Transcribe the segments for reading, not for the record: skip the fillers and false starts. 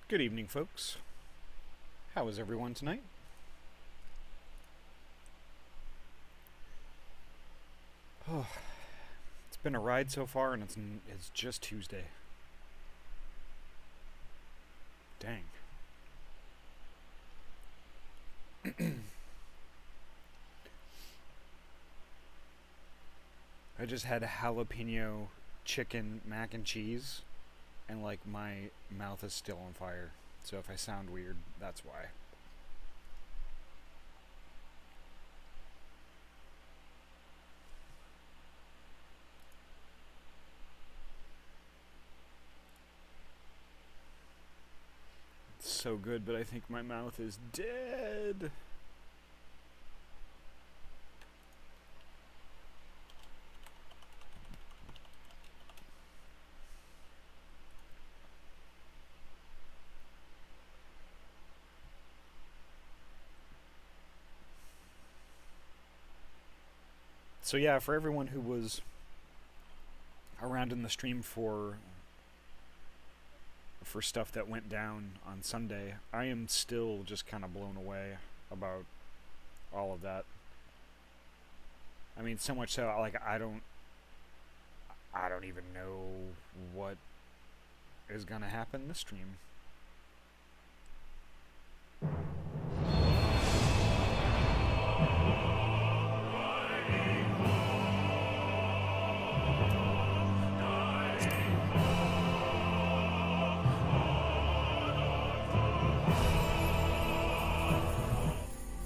Good evening, folks. How is everyone tonight? Oh, it's been a ride so far, and it's just Tuesday. Dang. I just had jalapeno chicken mac and cheese, and like my mouth is still on fire. So if I sound weird, that's why. It's so good, but I think my mouth is dead. So yeah, for everyone who was around in the stream for stuff that went down on Sunday, I am still just kind of blown away about all of that. I mean, so much so, like, I don't even know what is gonna happen this stream.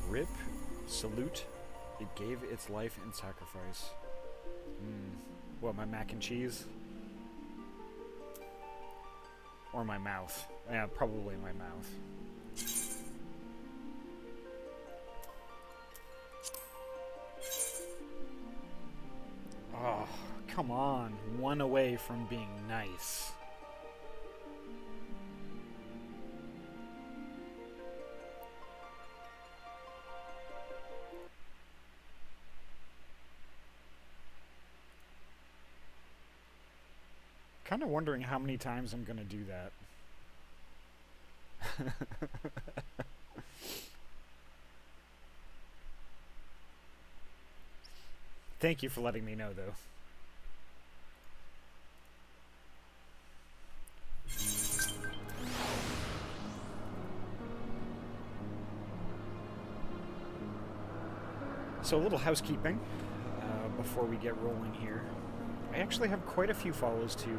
Rip, salute, it gave its life in sacrifice. What, my mac and cheese? Or my mouth? Yeah, probably my mouth. Oh, come on. One away from being nice. Kind of wondering how many times I'm gonna do that. Thank you for letting me know, though. So a little housekeeping before we get rolling here. I actually have quite a few follows too.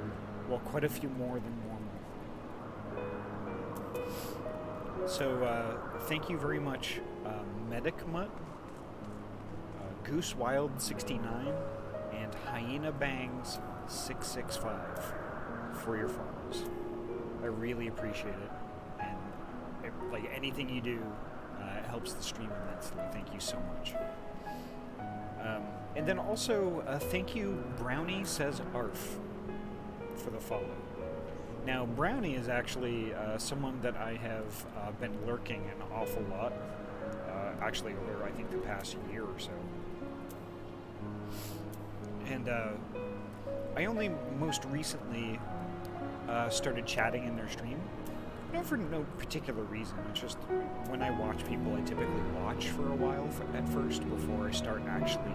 Well, quite a few more than normal. So, thank you very much, Medic Mutt, Goose Wild 69, and Hyena Bangs 665 for your follows. I really appreciate it, and like anything you do helps the stream immensely. Thank you so much. And then also, thank you, Brownie Says Arf, for the follow. Now, Brownie is actually someone that I have been lurking an awful lot, actually over, I think, the past year or so. And I only most recently started chatting in their stream. For no particular reason. It's just when I watch people, I typically watch for a while at first before I start actually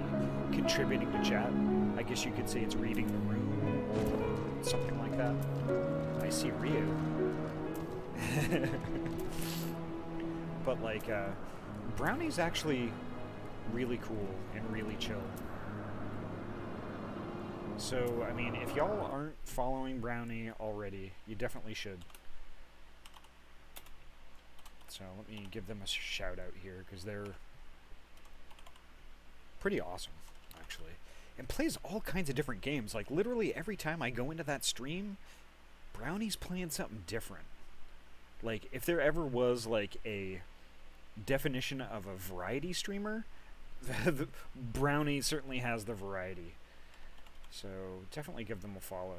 contributing to chat. I guess you could say it's reading the room or something like that. I see Ryu. But like, Brownie's actually really cool and really chill. So, I mean, if y'all aren't following Brownie already, you definitely should. So let me give them a shout out here, because they're pretty awesome, actually. And plays all kinds of different games. Like, literally every time I go into that stream, Brownie's playing something different. Like, if there ever was, like, a definition of a variety streamer, Brownie certainly has the variety. So definitely give them a follow.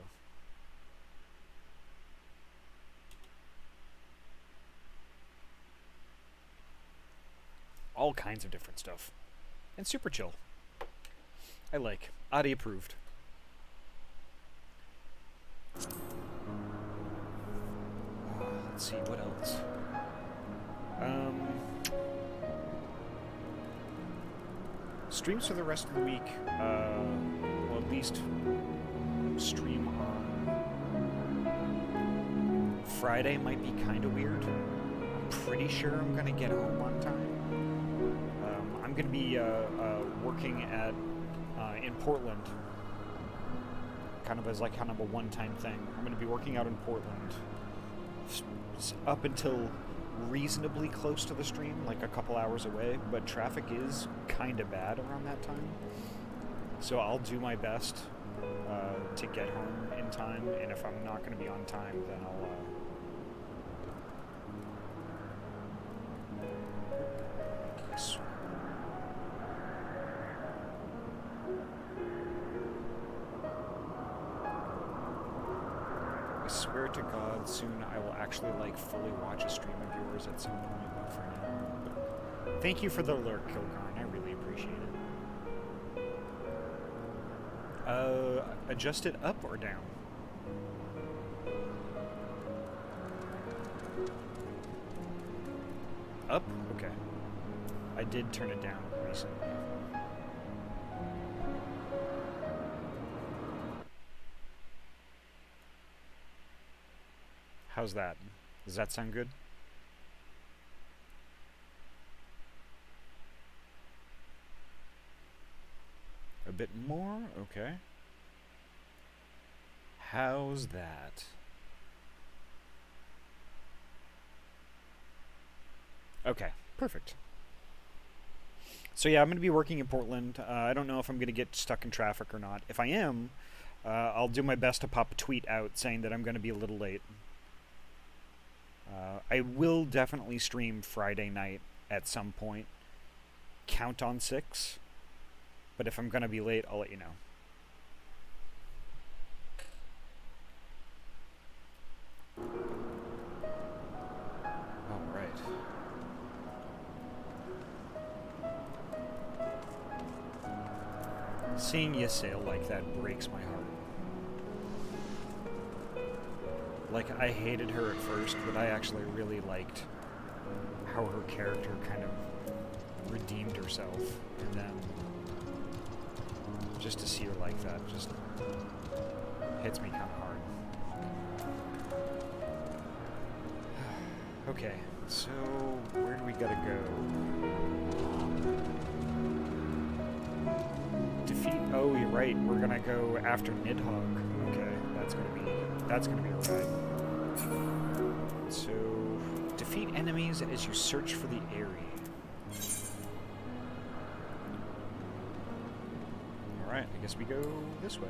All kinds of different stuff. And super chill. I like. Adi approved. let's see, what else? Streams for the rest of the week. Well, at least stream on Friday might be kind of weird. I'm pretty sure I'm gonna get home on time. I'm gonna be working at in Portland, kind of a one-time thing. I'm gonna be working out in Portland up until reasonably close to the stream, like a couple hours away, but traffic is kind of bad around that time. So I'll do my best to get home in time, and if I'm not going to be on time, then I'll I swear to God, soon I will actually fully watch a stream of yours at some point, but for now. Thank you for the lurk, Kilgarn. I really appreciate it. Adjust it up or down? Up? Okay. I did turn it down recently. How's that? Does that sound good? A bit more? Okay. How's that? Okay, perfect. So yeah, I'm going to be working in Portland. I don't know if I'm going to get stuck in traffic or not. If I am, I'll do my best to pop a tweet out saying that I'm going to be a little late. I will definitely stream Friday night at some point. Count on 6. But if I'm going to be late, I'll let you know. Alright. Seeing you sail like that breaks my heart. Like, I hated her at first, but I actually really liked how her character kind of redeemed herself. And then just to see her like that just hits me kind of hard. Okay, so where do we gotta go? Defeat. Oh, you're right. We're gonna go after Nidhogg. Okay, that's gonna be alright. So, defeat enemies as you search for the Aery. Alright, I guess we go this way.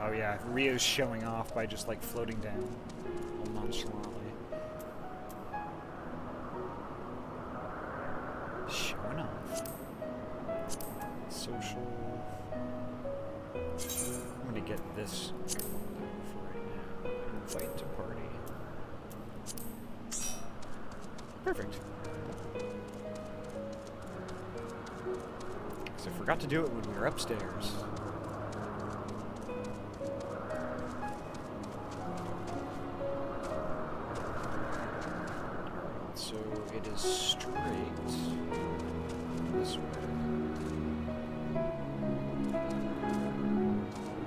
Oh yeah, Rio's showing off by just like floating down nonchalantly. Showing off. Social. I'm gonna get this going for right now. Invite to party. Perfect. Because I forgot to do it when we were upstairs. So it is straight this way.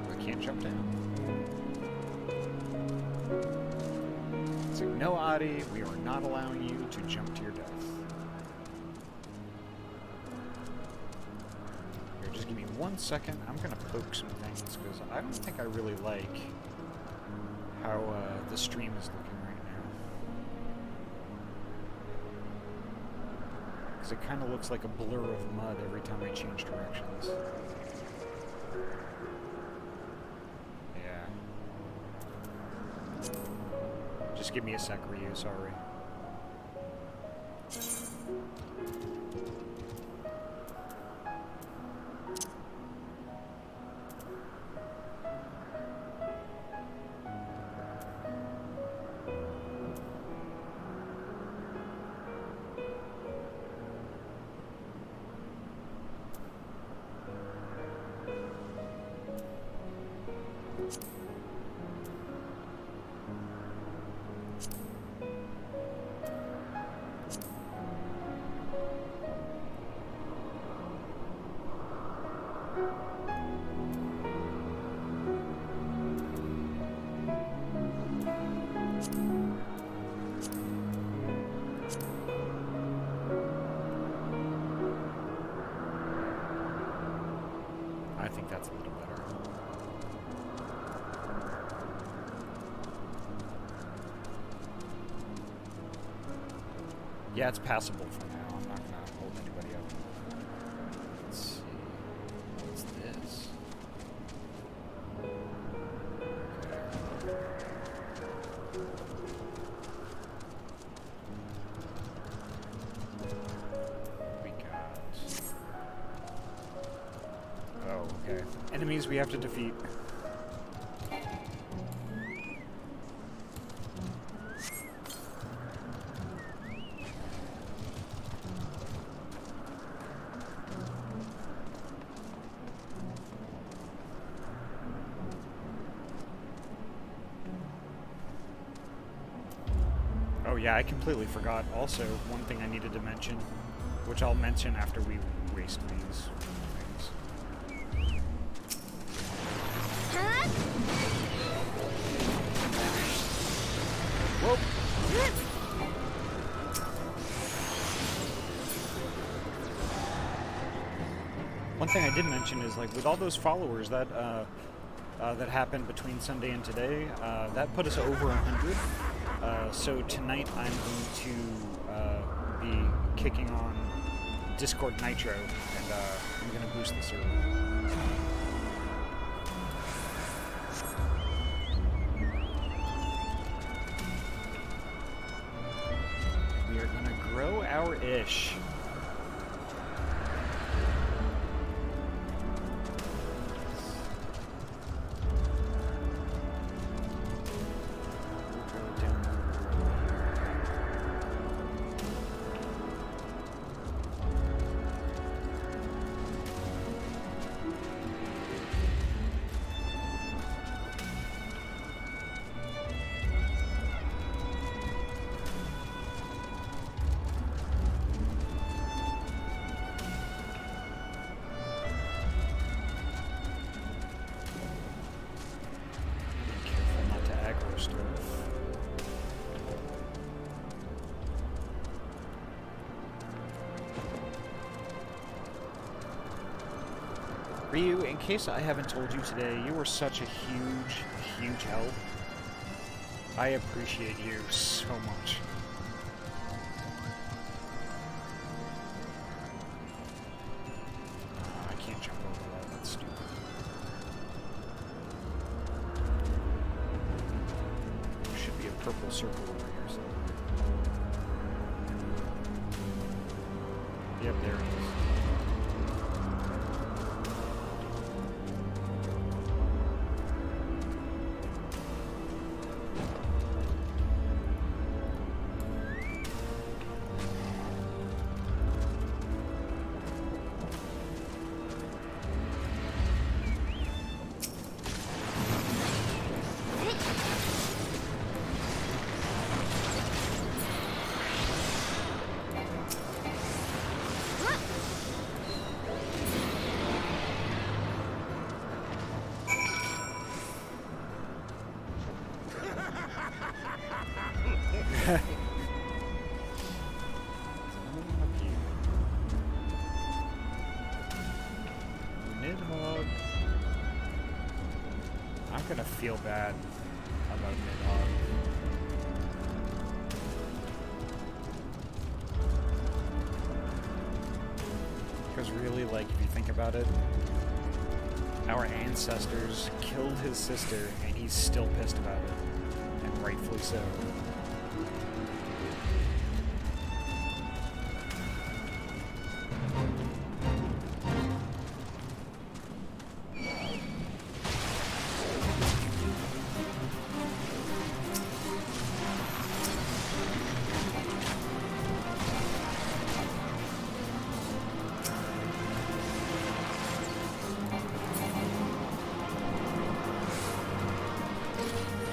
I can't jump down. It's like, no, Aery, we are not allowing you to jump to your death. Here, just give me 1 second. I'm gonna poke some things because I don't think I really like how the stream is looking right now. It kind of looks like a blur of mud every time I change directions. Yeah. Just give me a sec, Ryu, sorry. Yeah, it's passable for now. I'm not gonna hold anybody up. Let's see. What's this? We got... Oh, okay. Enemies we have to defeat. Oh yeah, I completely forgot. Also, one thing I needed to mention, which I'll mention after we waste these things. Whoa! One thing I did mention is, like, with all those followers that that happened between Sunday and today, that put us over 100. So tonight I'm going to be kicking on Discord Nitro, and I'm going to boost the server. We are going to grow our ish. Ryu, in case I haven't told you today, you were such a huge, huge help. I appreciate you so much. I can't jump over that, that's stupid. There should be a purple circle over here somewhere. Yep, there it is. Nidhogg. I'm gonna feel bad about Nidhogg. Because really, like, if you think about it, our ancestors killed his sister, and he's still pissed about it. And rightfully so.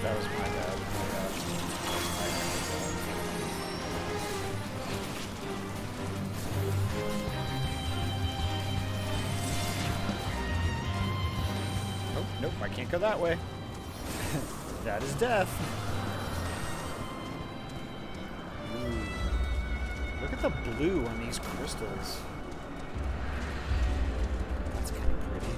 That was my bad. Oh, nope, I can't go that way. That is death. Ooh. Look at the blue on these crystals. That's kind of pretty.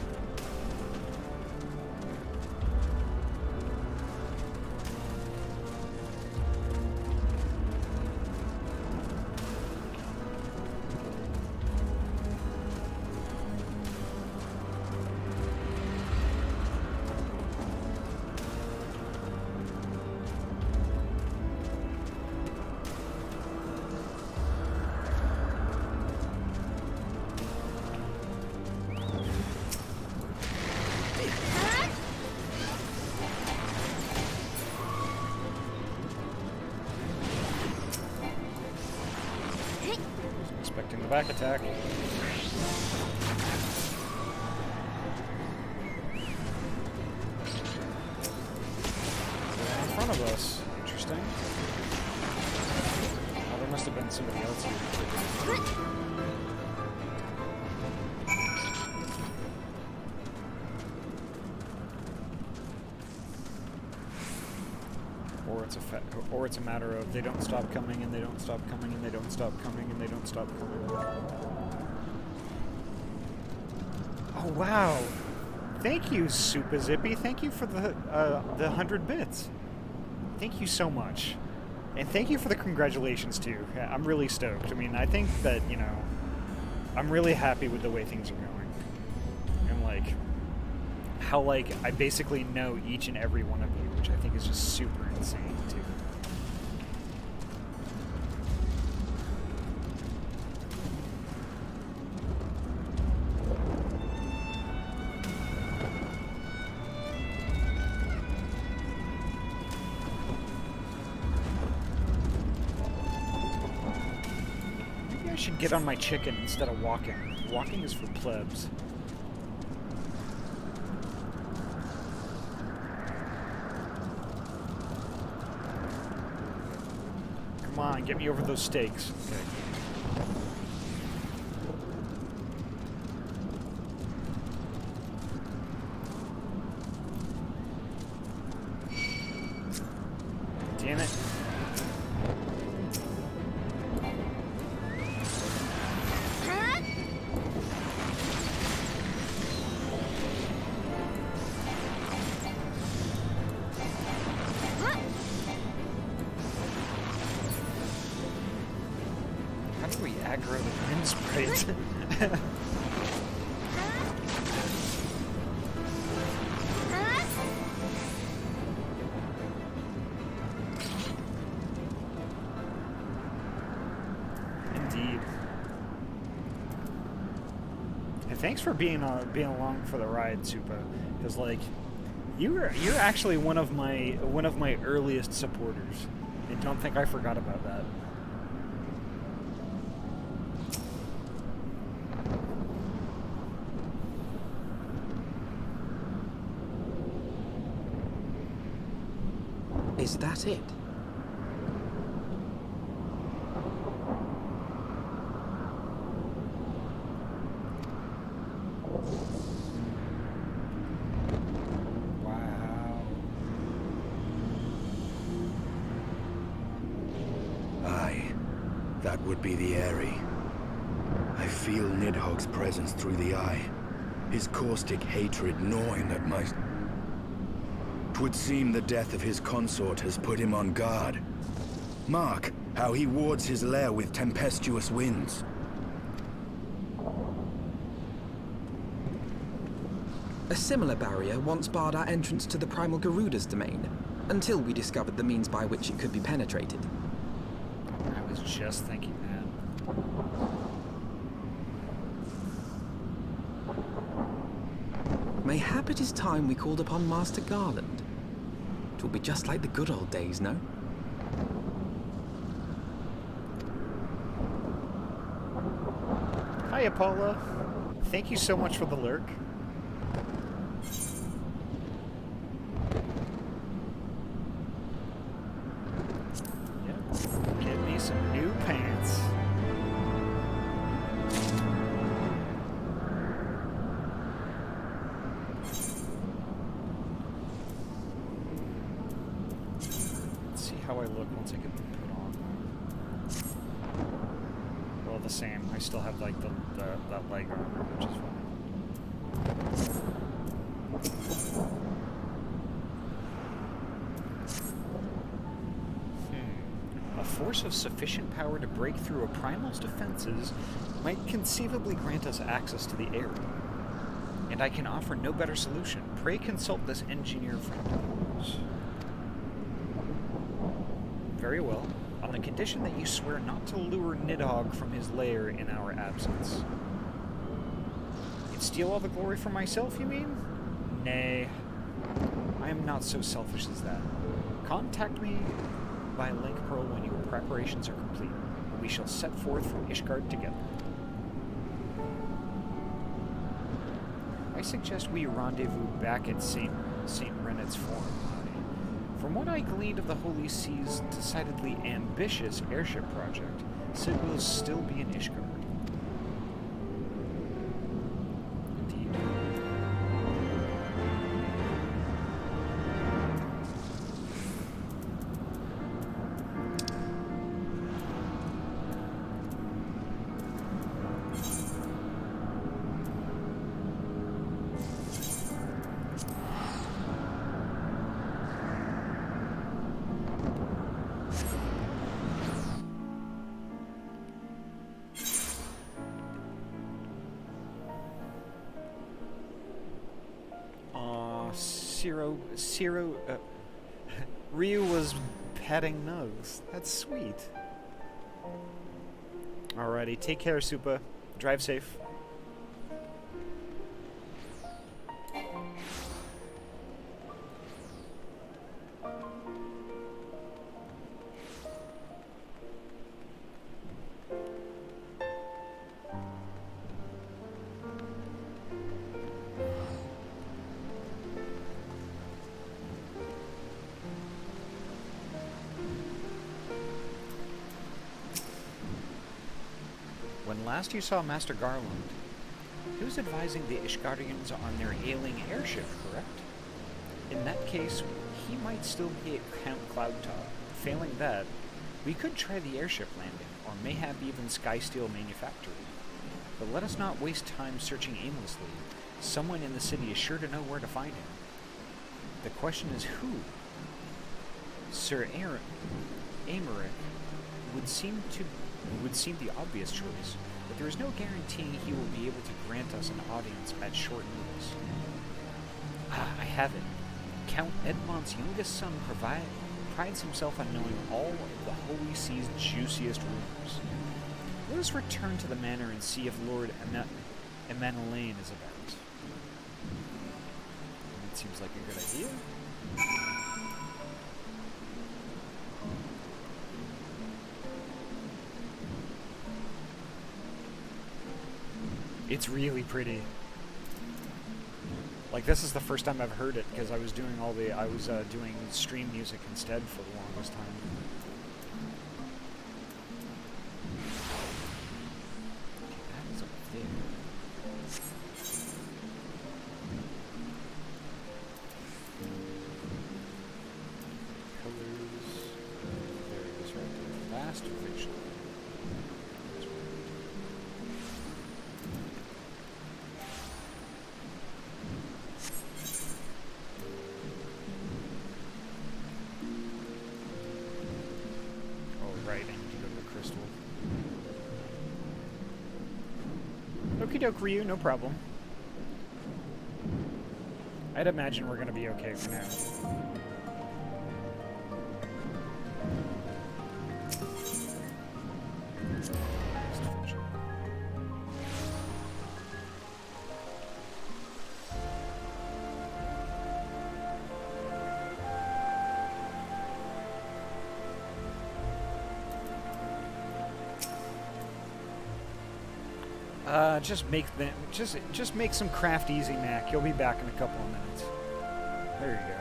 Expecting the back attack. In front of us. Interesting. Oh, there must have been somebody else here. Or it's a matter of they don't stop coming and they don't stop coming and they don't stop coming and they don't stop coming. Oh wow! Thank you, Super Zippy. Thank you for the 100 bits. Thank you so much, and thank you for the congratulations too. I'm really stoked. I mean, I think that I'm really happy with the way things are going, and like how I basically know each and every one of you, which I think is just super insane too. Maybe I should get on my chicken instead of walking. Walking is for plebs. Come on, get me over those stakes. Okay. Damn it. Aggro the wind sprite. Indeed. And thanks for being along for the ride, Supa. Because you're actually one of my earliest supporters. And don't think I forgot about that. Is that it? Wow. Aye, that would be the Aery. I feel Nidhogg's presence through the eye, his caustic hatred gnawing at my... 'Twould seem the death of his consort has put him on guard. Mark how he wards his lair with tempestuous winds. A similar barrier once barred our entrance to the primal Garuda's domain, until we discovered the means by which it could be penetrated. I was just thinking that. Mayhap it is time we called upon Master Garland. It will be just like the good old days, no? Hi, Paula. Thank you so much for the lurk. Yep. Get me some new pants. How I look once I get them put on. Well, the same. I still have like that leg armor, which is fine. A force of sufficient power to break through a primal's defenses might conceivably grant us access to the Aery. And I can offer no better solution. Pray consult this engineer friend of yours. Very well, on the condition that you swear not to lure Nidhogg from his lair in our absence. And steal all the glory for myself, you mean? Nay, I am not so selfish as that. Contact me by link pearl when your preparations are complete. we shall set forth from Ishgard together. I suggest we rendezvous back at St. Renet's Forum. From what I gleaned of the Holy Sea's decidedly ambitious airship project, Sid will still be in Ishgard. Indeed. Ryu was petting Nugs. That's sweet. Alrighty, take care, Supa. Drive safe. When last you saw Master Garland, he was advising the Ishgardians on their ailing airship, correct? In that case, he might still be at Count Cloudtop. Failing that, we could try the airship landing, or mayhap even Skysteel manufacturing. But let us not waste time searching aimlessly. Someone in the city is sure to know where to find him. The question is who? Sir Aymeric would seem the obvious choice, but there is no guaranteeing he will be able to grant us an audience at short notice. Ah, I have it. Count Edmont's youngest son prides himself on knowing all of the Holy Sea's juiciest rumors. Let us return to the manor and see if Lord Emanelaine is about. It seems like a good idea. It's really pretty. Like, this is the first time I've heard it because I was doing doing stream music instead for the longest time. Okay, that is up there. Colors. There it is, right there. Last original. Okie doke, Ryu, no problem. I'd imagine we're gonna be okay for now. Just make some craft easy, Mac. You'll be back in a couple of minutes. There you go.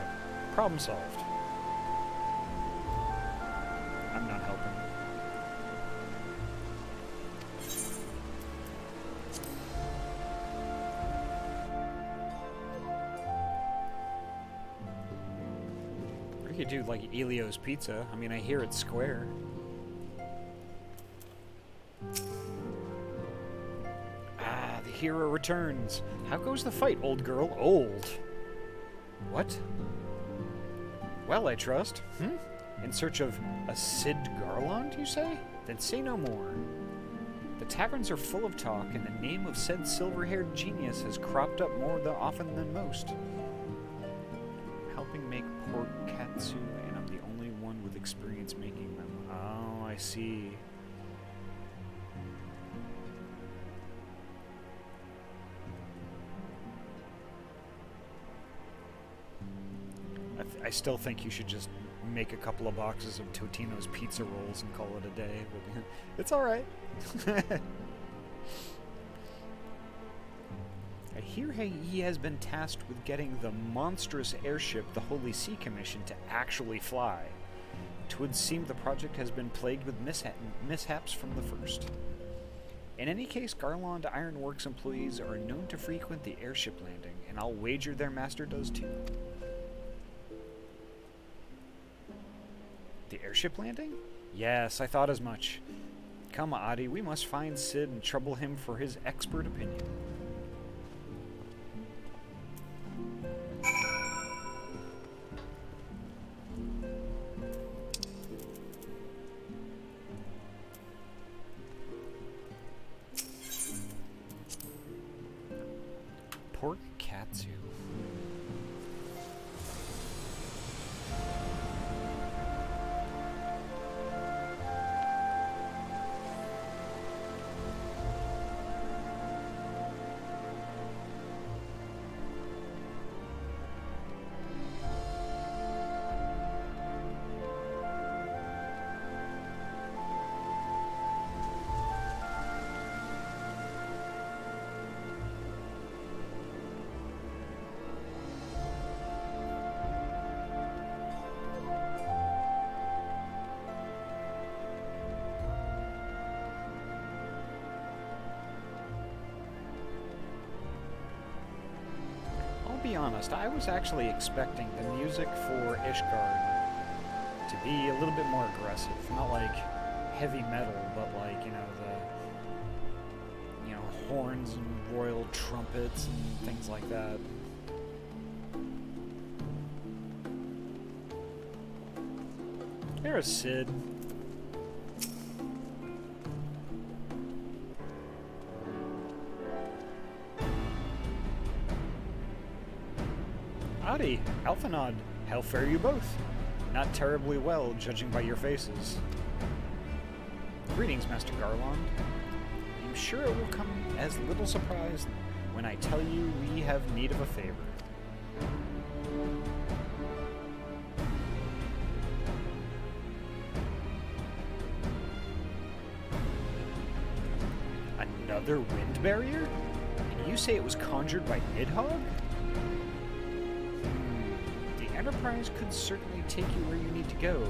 Problem solved. I'm not helping. We could do like Elio's Pizza. I mean, I hear it's square. Hero returns. How goes the fight, old girl? Old. What? Well, I trust. In search of a Sid Garland, you say? Then say no more. The taverns are full of talk, and the name of said silver-haired genius has cropped up more often than most. Helping make pork katsu, and I'm the only one with experience making them. Oh, I see. I still think you should just make a couple of boxes of Totino's pizza rolls and call it a day, but it's alright. I hear he has been tasked with getting the monstrous airship the Holy See commissioned to actually fly. It would seem the project has been plagued with mishaps from the first. In any case, Garland Ironworks employees are known to frequent the airship landing, and I'll wager their master does too. The airship landing? Yes, I thought as much. Come, Adi, we must find Sid and trouble him for his expert opinion. Pork katsu. Be honest, I was actually expecting the music for Ishgard to be a little bit more aggressive. Not like heavy metal, but like, the horns and royal trumpets and things like that. There's Sid. Howdy, Alphanod. How fare you both? Not terribly well, judging by your faces. Greetings, Master Garland. I'm sure it will come as little surprise when I tell you we have need of a favor. Another wind barrier? And you say it was conjured by Nidhogg? Enterprise could certainly take you where you need to go,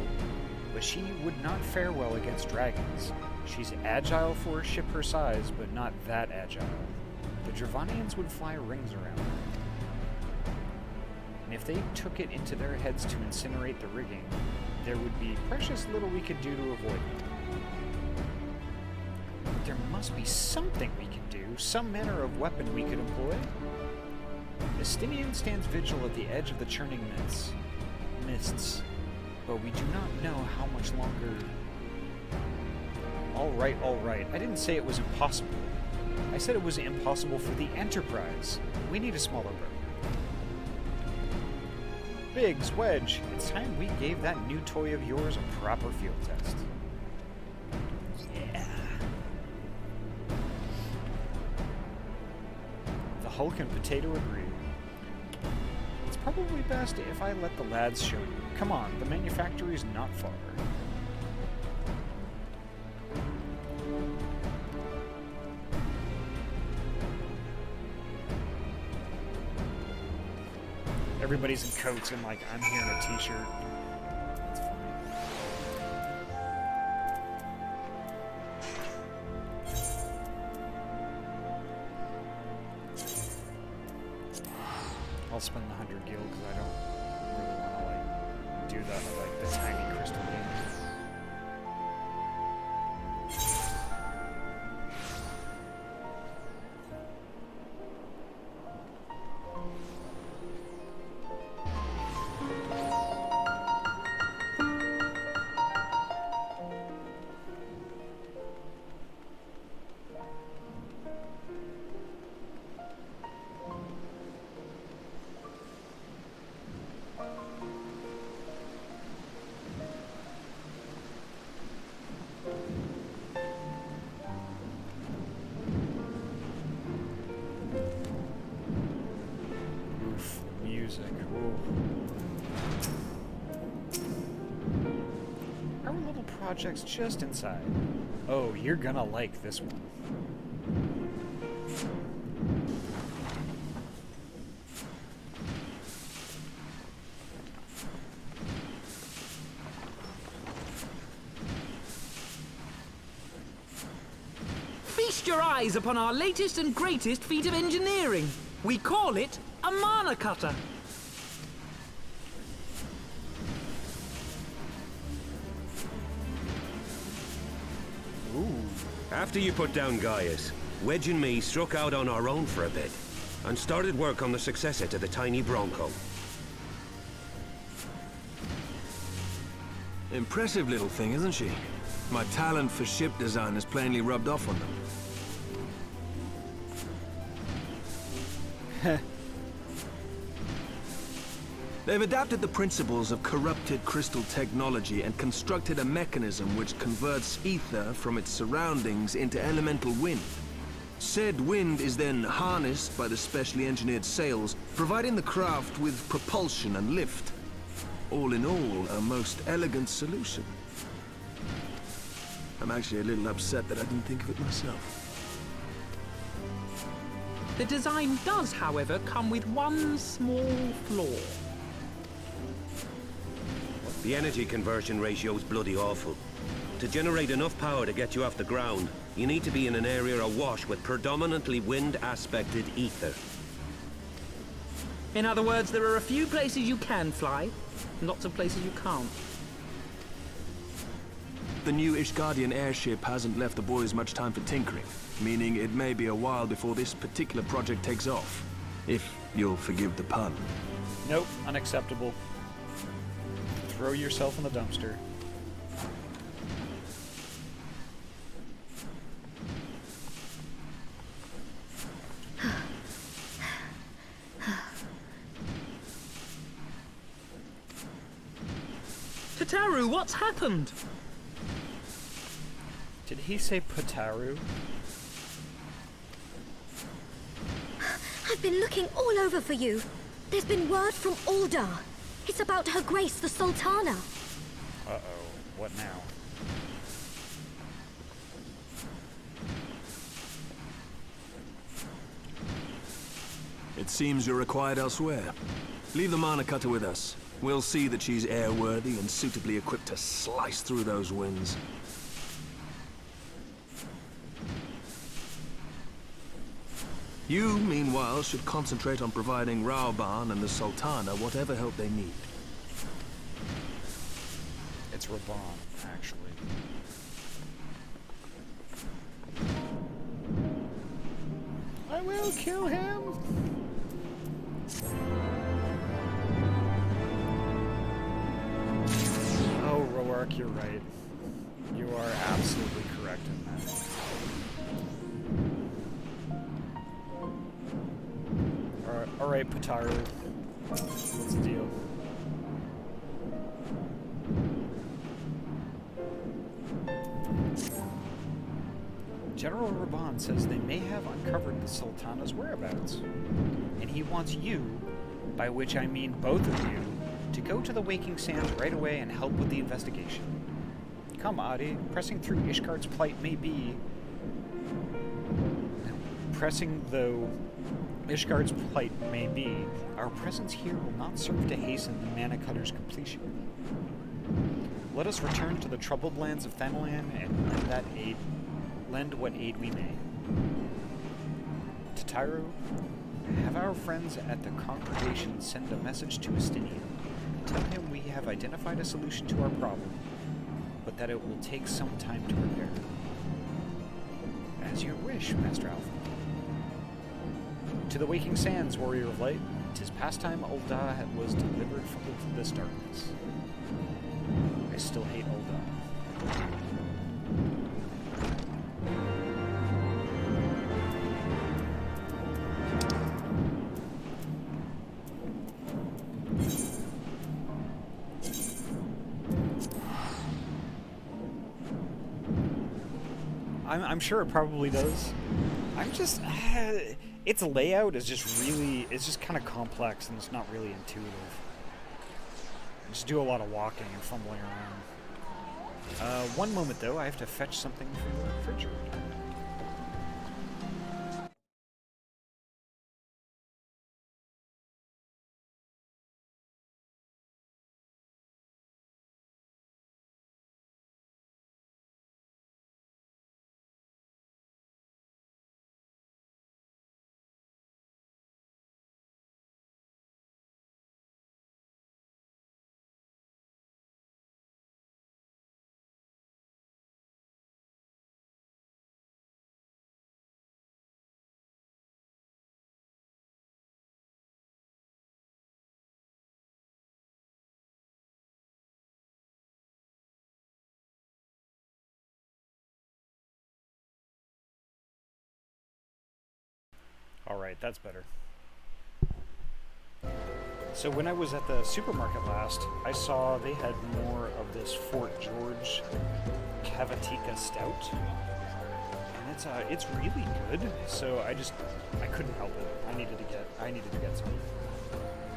but she would not fare well against dragons. She's agile for a ship her size, but not that agile. The Dravanians would fly rings around her. And if they took it into their heads to incinerate the rigging, there would be precious little we could do to avoid them. But there must be something we can do, some manner of weapon we could employ. Estinian stands vigil at the edge of the churning mists, but we do not know how much longer. All right. I didn't say it was impossible. I said it was impossible for the Enterprise. We need a smaller boat. Biggs, Wedge, it's time we gave that new toy of yours a proper field test. Yeah. The Hulk and Potato agree. Probably best if I let the lads show you. Come on, the manufactory's not far. Everybody's in coats and like, I'm here in a t-shirt. That's fine. I'll spend the 100 gil because I don't really want to like do that with like the tiny crystal games. projects just inside. Oh, you're gonna like this one. Feast your eyes upon our latest and greatest feat of engineering. We call it a mana cutter. After you put down Gaius, Wedge and me struck out on our own for a bit, and started work on the successor to the tiny Bronco. Impressive little thing, isn't she? My talent for ship design has plainly rubbed off on them. They've adapted the principles of corrupted crystal technology and constructed a mechanism which converts ether from its surroundings into elemental wind. Said wind is then harnessed by the specially engineered sails, providing the craft with propulsion and lift. All in all, a most elegant solution. I'm actually a little upset that I didn't think of it myself. The design does, however, come with one small flaw. The energy conversion ratio's bloody awful. To generate enough power to get you off the ground, you need to be in an area awash with predominantly wind-aspected ether. In other words, there are a few places you can fly, and lots of places you can't. The new Ishgardian airship hasn't left the boys much time for tinkering, meaning it may be a while before this particular project takes off. If you'll forgive the pun. Nope, unacceptable. Throw yourself in the dumpster. Tataru, what's happened? Did he say Putaru? I've been looking all over for you. There's been word from Aldar. It's about Her Grace, the Sultana. Uh-oh. What now? It seems you're required elsewhere. Leave the mana cutter with us. We'll see that she's airworthy and suitably equipped to slice through those winds. You, meanwhile, should concentrate on providing Raoban and the Sultana whatever help they need. It's Raban, actually. I will kill him! Oh, Roark, you're right. You are absolutely correct in that. Alright, Putaru. What's the deal? General Raban says they may have uncovered the Sultana's whereabouts. And he wants you, by which I mean both of you, to go to the Waking Sands right away and help with the investigation. Come, Adi. Pressing through Ishgard's plight may be... Pressing though Ishgard's plight may be, our presence here will not serve to hasten the Mana Cutter's completion. Let us return to the troubled lands of Thanalan and lend what aid we may. Tataru, have our friends at the congregation send a message to Estinian. Tell him we have identified a solution to our problem, but that it will take some time to repair. As your wish, Master Alpha. To the Waking Sands, Warrior of Light. 'Tis past time Ul'dah was delivered from this darkness. I still hate Ul'dah. I'm sure it probably does. I'm just... its layout is just really... It's just kind of complex and it's not really intuitive. I just do a lot of walking and fumbling around. One moment though, I have to fetch something from the refrigerator. Alright, that's better. So when I was at the supermarket last, I saw they had more of this Fort George Cavatica Stout. And it's really good. So I couldn't help it. I needed to get some.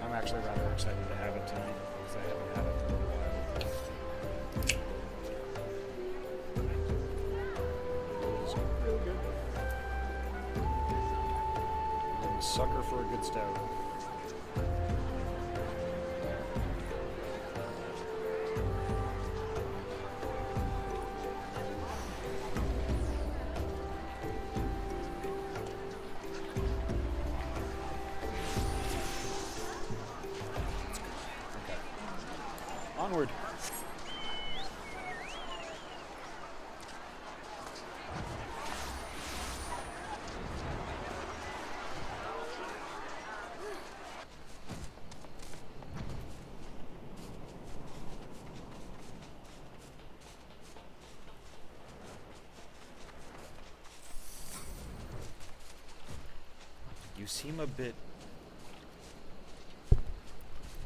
I'm actually rather excited to have it tonight because I haven't had it in a while. It is real good. I'm a sucker for a good stout. Onward. You seem a bit...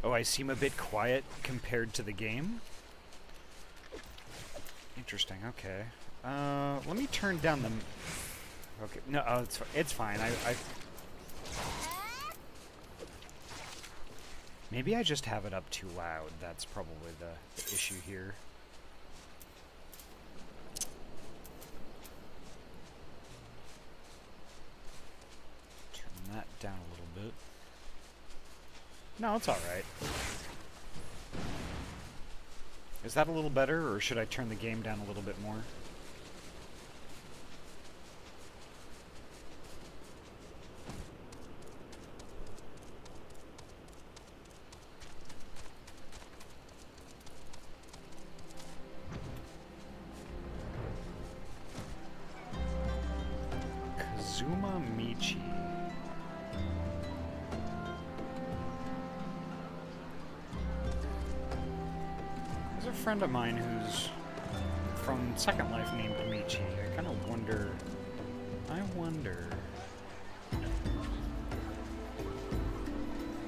Oh, I seem a bit quiet compared to the game? Interesting, okay. Let me turn down the... Okay, no, oh, it's fine. Maybe I just have it up too loud. That's probably the issue here. Turn that down a little bit. No, it's alright. Is that a little better, or should I turn the game down a little bit more? Kazuma Michi. There's a friend of mine who's from Second Life named Michi. I kind of wonder...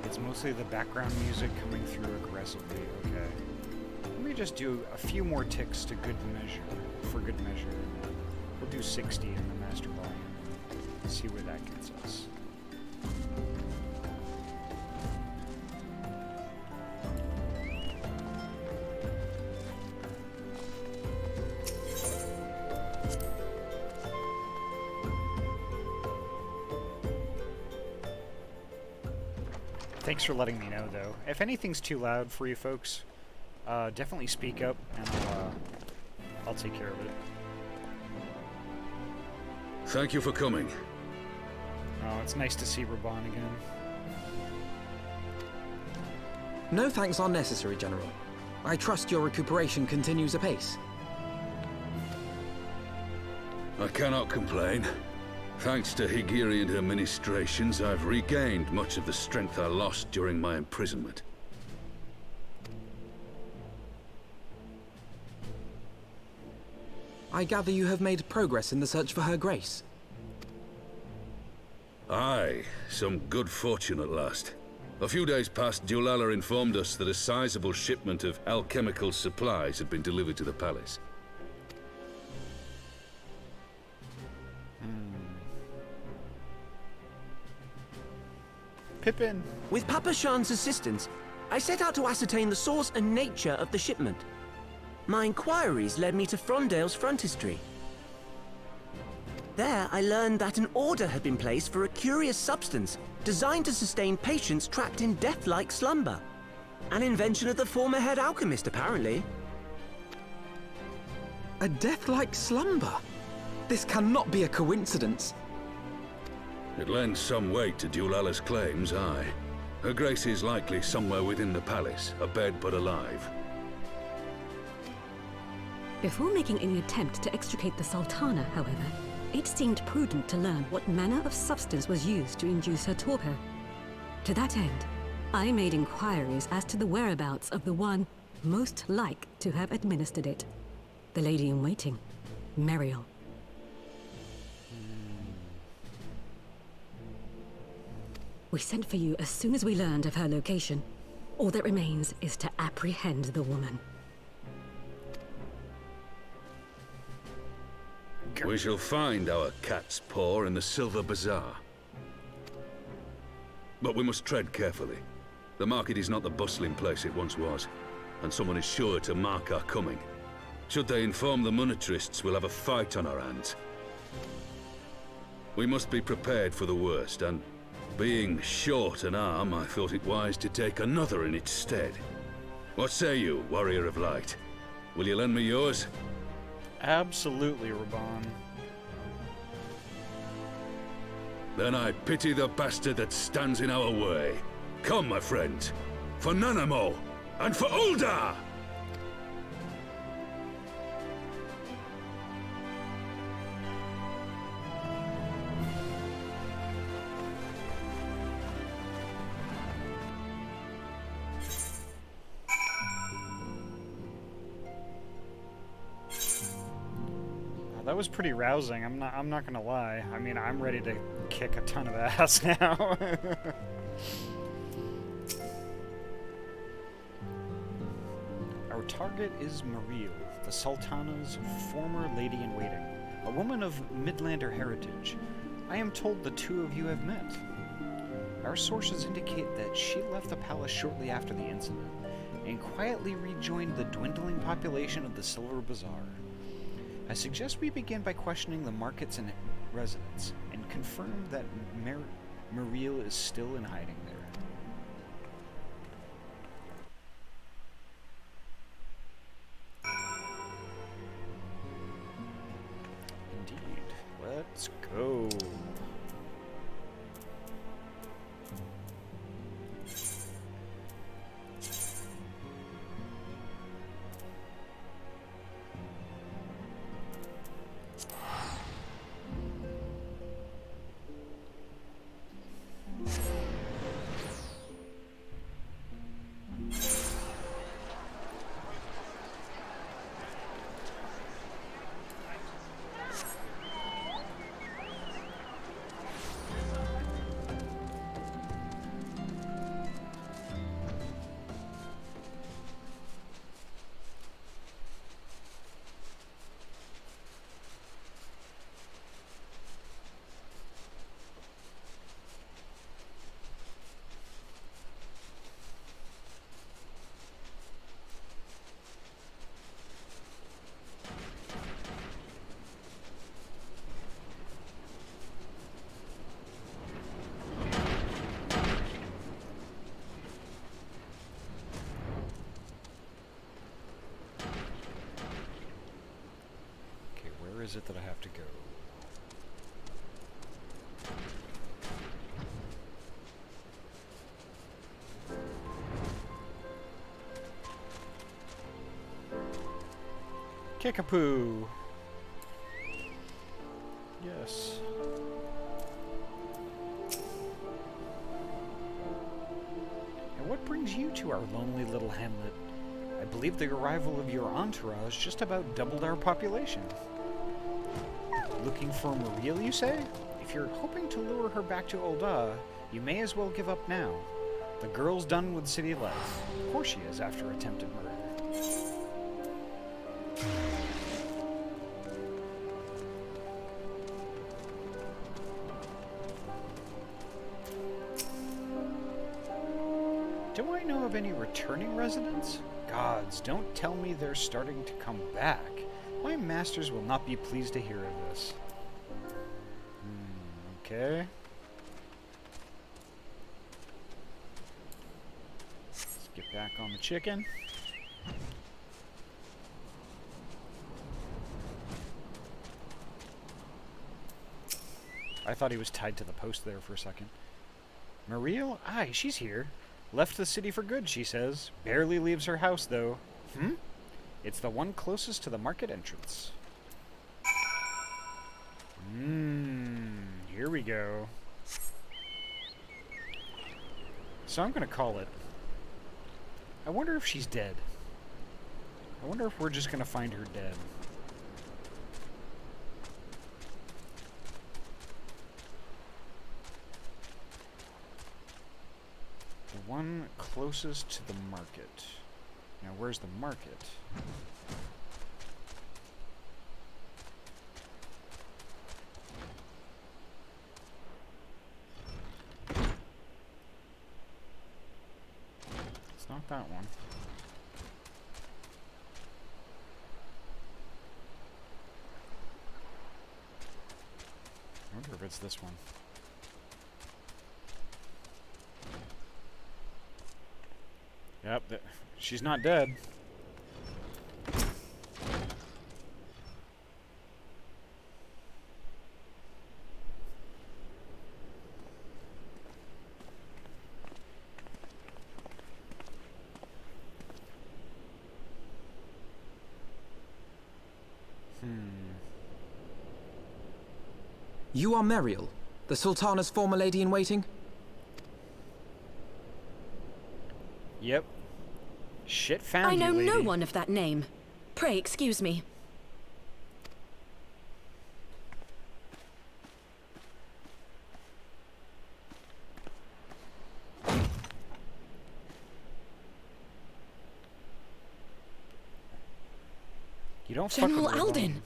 It's mostly the background music coming through aggressively, okay. Let me just do a few more ticks to good measure, for good measure. We'll do 60 in the master volume. See where that gets us. Thanks for letting me know, though. If anything's too loud for you folks, definitely speak up, and I'll take care of it. Thank you for coming. Oh, it's nice to see Raban again. No thanks are necessary, General. I trust your recuperation continues apace. I cannot complain. Thanks to Higiri and her ministrations, I've regained much of the strength I lost during my imprisonment. I gather you have made progress in the search for Her Grace. Aye, some good fortune at last. A few days past, Dulala informed us that a sizable shipment of alchemical supplies had been delivered to the palace. Pippin! With Papa Shan's assistance, I set out to ascertain the source and nature of the shipment. My inquiries led me to Frondale's frontistery. There, I learned that an order had been placed for a curious substance designed to sustain patients trapped in death-like slumber. An invention of the former head alchemist, apparently. A death-like slumber? This cannot be a coincidence. It lends some weight to Dulala's claims, aye. Her Grace is likely somewhere within the palace, abed but alive. Before making any attempt to extricate the Sultana, however, it seemed prudent to learn what manner of substance was used to induce her torpor. To that end, I made inquiries as to the whereabouts of the one most like to have administered it. The lady-in-waiting, Muriel. We sent for you as soon as we learned of her location. All that remains is to apprehend the woman. We shall find our cat's paw in the Silver Bazaar. But we must tread carefully. The market is not the bustling place it once was, and someone is sure to mark our coming. Should they inform the monetarists, we'll have a fight on our hands. We must be prepared for the worst, and being short an arm, I thought it wise to take another in its stead. What say you, Warrior of Light? Will you lend me yours? Absolutely, Raban. Then I pity the bastard that stands in our way. Come, my friends, for Nanamo, and for Ul'dah! That was pretty rousing. I'm not gonna lie. I mean, I'm ready to kick a ton of ass now. Our target is Muriel, the Sultana's former lady-in-waiting, a woman of Midlander heritage. I am told the two of you have met. Our sources indicate that she left the palace shortly after the incident and quietly rejoined the dwindling population of the Silver Bazaar. I suggest we begin by questioning the markets and residents, and confirm that Muriel is still in hiding there. Indeed. Let's go. Where is it that I have to go? Kickapoo! Yes. And what brings you to our lonely little hamlet? I believe the arrival of your entourage just about doubled our population. Looking for Muriel, you say? If you're hoping to lure her back to Ul'dah, you may as well give up now. The girl's done with city life. Of course she is after attempted murder. Do I know of any returning residents? Gods, don't tell me they're starting to come back. My masters will not be pleased to hear of this. Okay. Let's get back on the chicken. I thought he was tied to the post there for a second. Mariel? Aye, she's here. Left the city for good, she says. Barely leaves her house, though. It's the one closest to the market entrance. Here we go. So I'm gonna call it. I wonder if she's dead. I wonder if we're just gonna find her dead. The one closest to the market. Now, where's the market? It's not that one. I wonder if it's this one. Yep, she's not dead. You are Mariel, the Sultana's former lady-in-waiting? Yep. Shit found I know you, lady. no one of that name. Pray excuse me. You don't General fuck with Alden.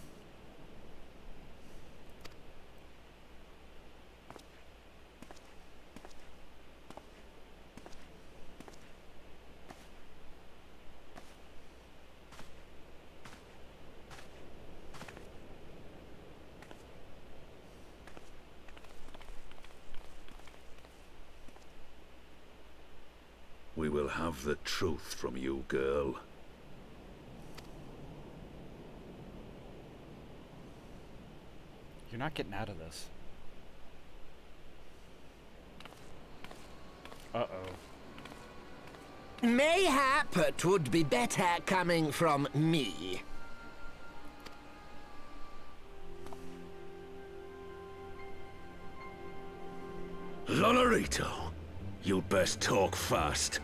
We will have the truth from you, girl. You're not getting out of this. Uh-oh. Mayhap it would be better coming from me. Lolorito, you'd best talk fast.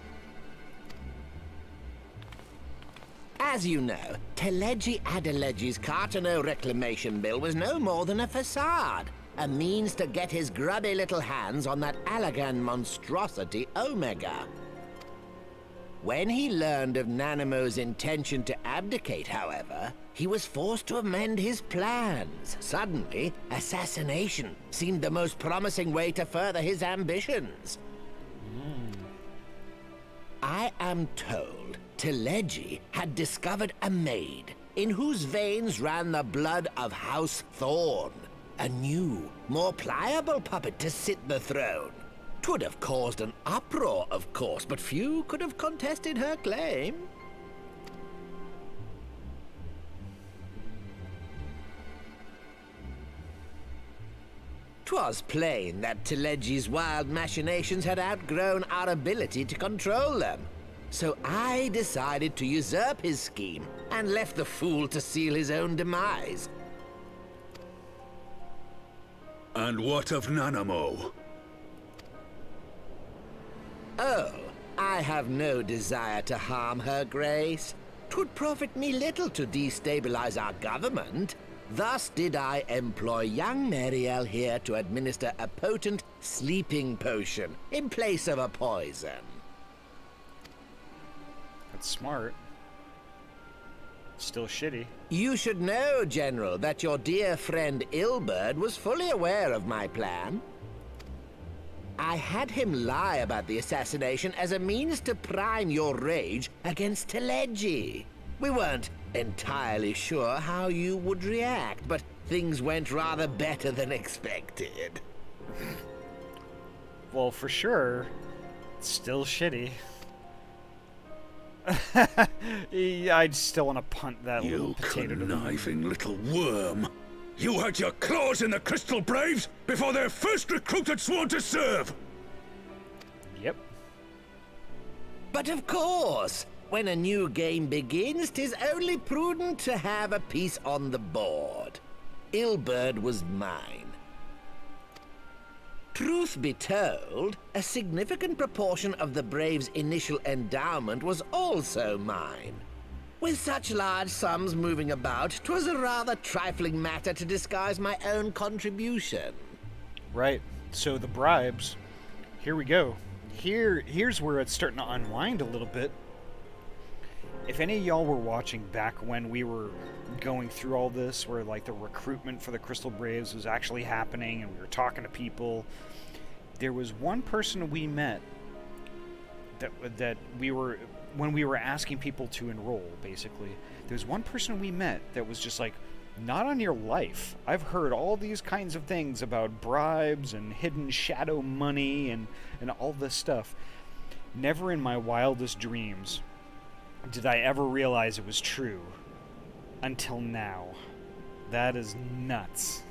As you know, Telegi Adelegi's Cartano reclamation bill was no more than a facade. A means to get his grubby little hands on that Allagan monstrosity Omega. When he learned of Nanamo's intention to abdicate, however, he was forced to amend his plans. Suddenly, assassination seemed the most promising way to further his ambitions. I am told Telegi had discovered a maid in whose veins ran the blood of House Thorn. A new, more pliable puppet to sit the throne. 'Twould have caused an uproar, of course, but few could have contested her claim. 'Twas plain that Telegi's wild machinations had outgrown our ability to control them. So I decided to usurp his scheme and left the fool to seal his own demise. And what of Nanamo? Oh, I have no desire to harm her grace. 'Twould profit me little to destabilize our government. Thus did I employ young Mariel here to administer a potent sleeping potion in place of a poison. That's smart. Still shitty. You should know, General, that your dear friend Ilberd was fully aware of my plan. I had him lie about the assassination as a means to prime your rage against Telegi. We weren't entirely sure how you would react, but things went rather better than expected. Well, for sure, it's still shitty. I'd still want to punt that little potato to the conniving little worm. You had your claws in the Crystal Braves before their first recruit had sworn to serve! Yep. But of course, when a new game begins, 'tis only prudent to have a piece on the board. Ilberd was mine. Truth be told, a significant proportion of the Braves' initial endowment was also mine. With such large sums moving about, 'twas a rather trifling matter to disguise my own contribution. Right. So the bribes. Here we go. Here's where it's starting to unwind a little bit. If any of y'all were watching back when we were going through all this, where like the recruitment for the Crystal Braves was actually happening and we were talking to people, there was one person we met that we were, when we were asking people to enroll, basically, there's one person we met that was just like, not on your life. I've heard all these kinds of things about bribes and hidden shadow money and all this stuff. Never in my wildest dreams did I ever realize it was true until now. That is nuts.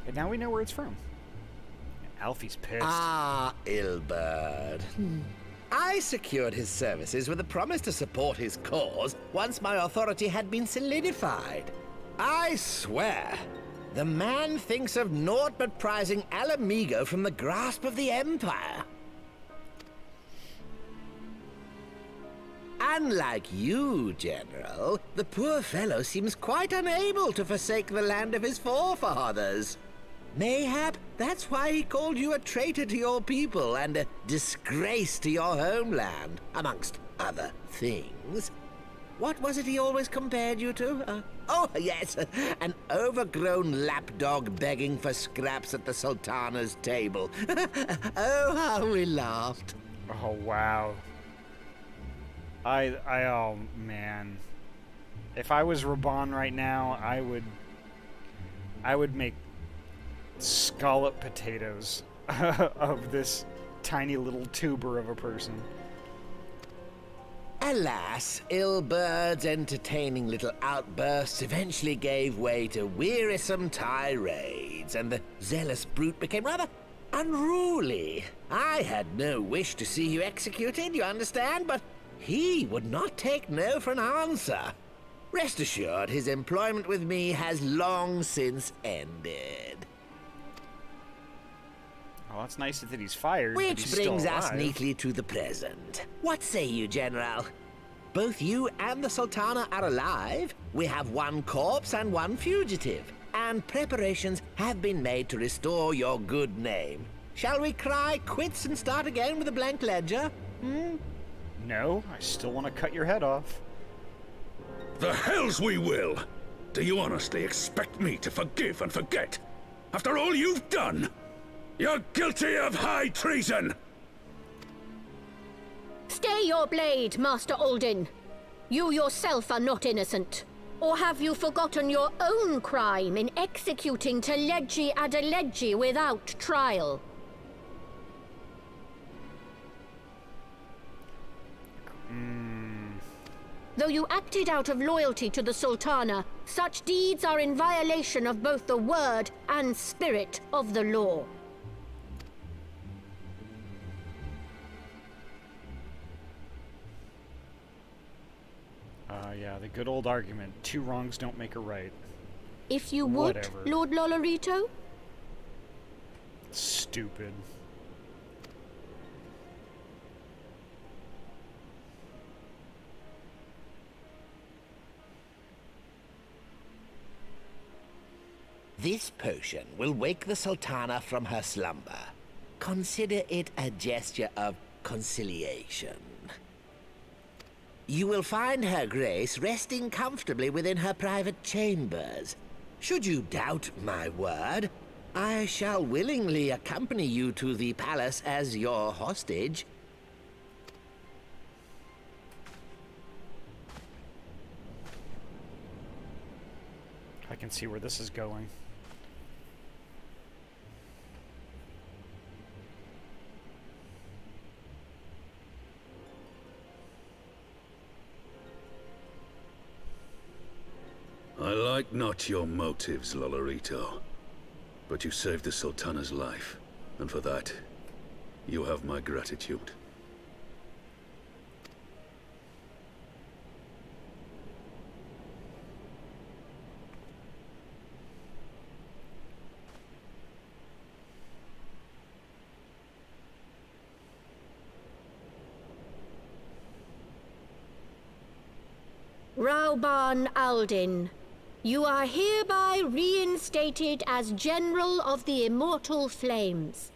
And now we know where it's from. Alfie's pissed. Ah, Ilberd. I secured his services with a promise to support his cause once my authority had been solidified. I swear, the man thinks of naught but prizing Alamigo from the grasp of the Empire. Unlike you, General, the poor fellow seems quite unable to forsake the land of his forefathers. Mayhap that's why he called you a traitor to your people and a disgrace to your homeland, amongst other things. What was it he always compared you to? Oh, yes, an overgrown lapdog begging for scraps at the Sultana's table. Oh, how we laughed. Oh, wow. Oh, man. If I was Raban right now, I would make scallop potatoes of this tiny little tuber of a person. Alas, Ilberd's entertaining little outbursts eventually gave way to wearisome tirades, and the zealous brute became rather unruly. I had no wish to see you executed, you understand, but he would not take no for an answer. Rest assured, his employment with me has long since ended. Well, it's nice that he's fired, Which but he's brings still us alive. neatly to the present. What say you, General? Both you and the Sultana are alive. We have one corpse and one fugitive. And preparations have been made to restore your good name. Shall we cry quits and start again with a blank ledger? No, I still want to cut your head off. The hells we will! Do you honestly expect me to forgive and forget? After all you've done? You're guilty of high treason! Stay your blade, Master Alden. You yourself are not innocent. Or have you forgotten your own crime in executing Telegi Adelegi without trial? Though you acted out of loyalty to the Sultana, such deeds are in violation of both the word and spirit of the law. Yeah, the good old argument. Two wrongs don't make a right. If you would, Whatever. Lord Lolorito? Stupid. This potion will wake the Sultana from her slumber. Consider it a gesture of conciliation. You will find her grace resting comfortably within her private chambers. Should you doubt my word, I shall willingly accompany you to the palace as your hostage. I can see where this is going. I like not your motives, Lolorito. But you saved the Sultana's life, and for that, you have my gratitude. Rauban Aldin, you are hereby reinstated as General of the Immortal Flames.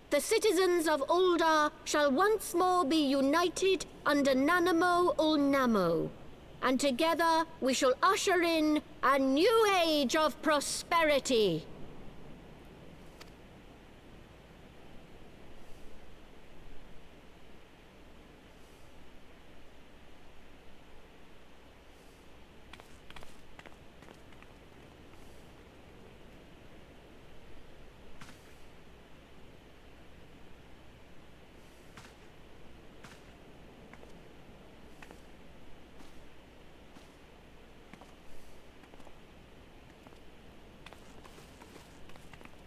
The citizens of Ul'dah shall once more be united under Nanamo Ul'Namo, and together we shall usher in a new age of prosperity.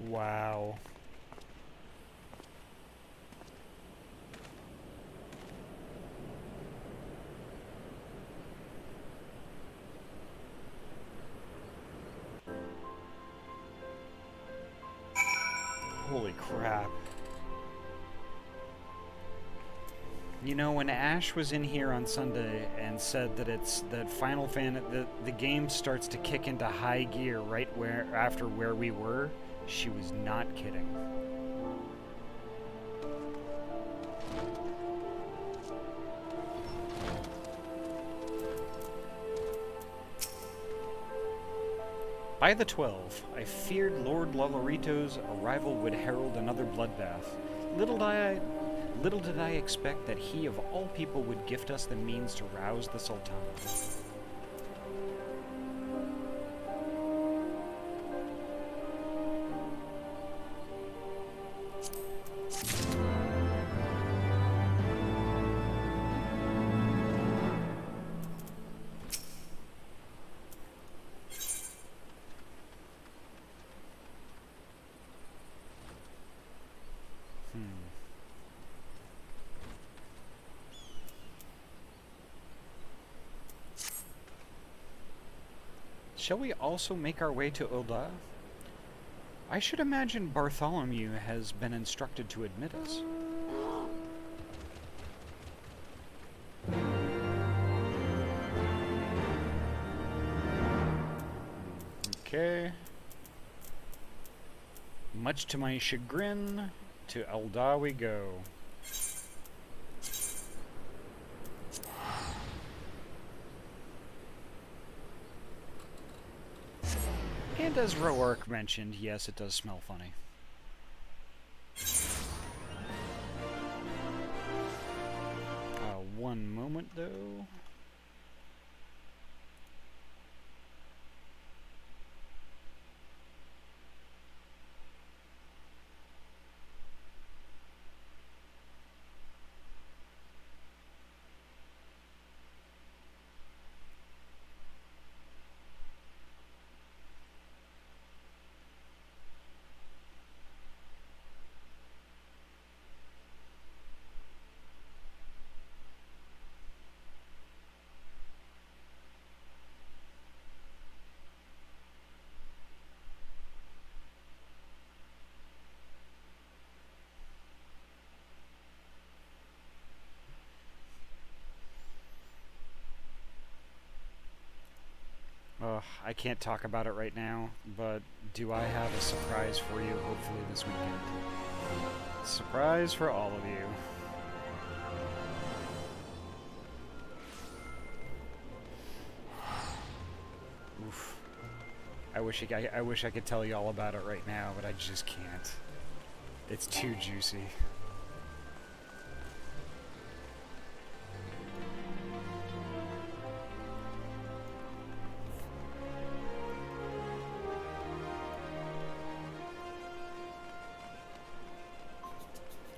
Wow. Holy crap. You know, when Ash was in here on Sunday and said that the game starts to kick into high gear right after where we were, she was not kidding. By the 12, I feared Lord Lolorito's arrival would herald another bloodbath. Little did I expect that he of all people would gift us the means to rouse the Sultana. Shall we also make our way to Ul'dah? I should imagine Bartholomew has been instructed to admit us. Okay. Much to my chagrin, to Ul'dah we go. And as Roark mentioned, yes, it does smell funny. One moment, though. I can't talk about it right now, but do I have a surprise for you, hopefully this weekend. Surprise for all of you. Oof. I wish I could tell you all about it right now, but I just can't. It's too juicy.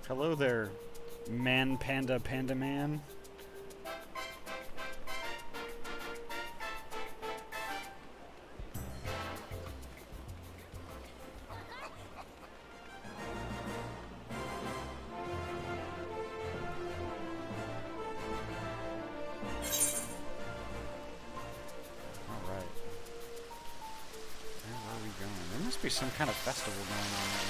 Hello there, man, panda, panda man. Some kind of festival going on right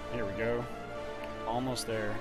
now. Here we go. Almost there.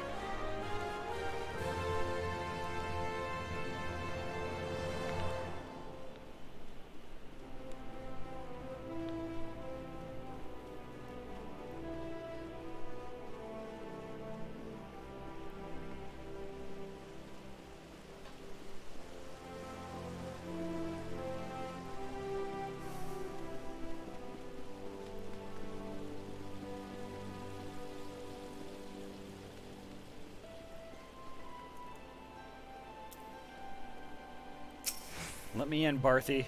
Let me in, Barthy.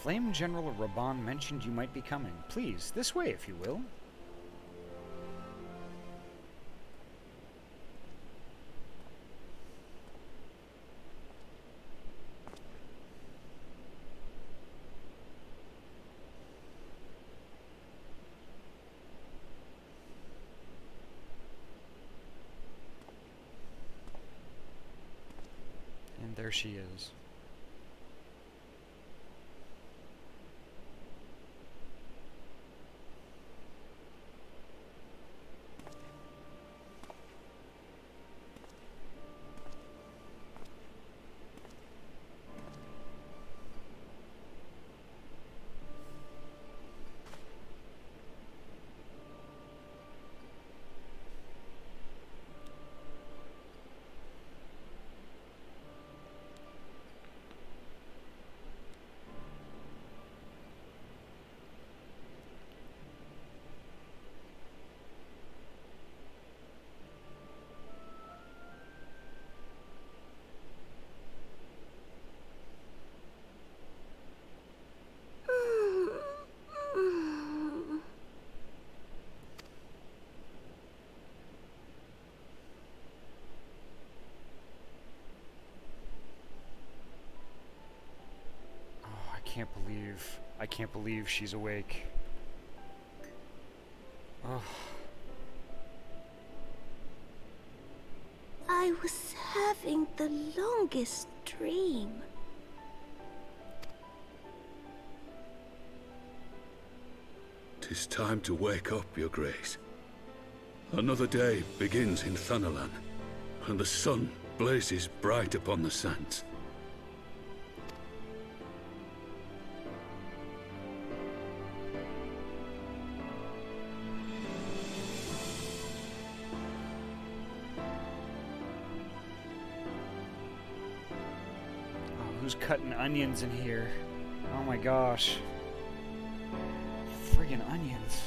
Flame General Raban mentioned you might be coming. Please, this way, if you will. And there she is. I can't believe she's awake. Oh. I was having the longest dream. "'Tis time to wake up, Your Grace. Another day begins in Thanalan, and the sun blazes bright upon the sands. Who's cutting onions in here? Oh my gosh. Friggin' onions.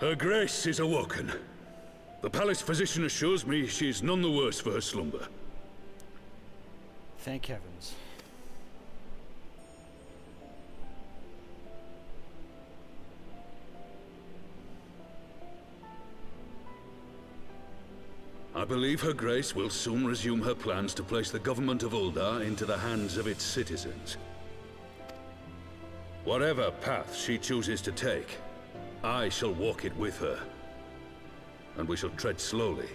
Her Grace is awoken. The palace physician assures me she is none the worse for her slumber. Thank heavens. I believe Her Grace will soon resume her plans to place the government of Uldar into the hands of its citizens. Whatever path she chooses to take, I shall walk it with her. And we shall tread slowly,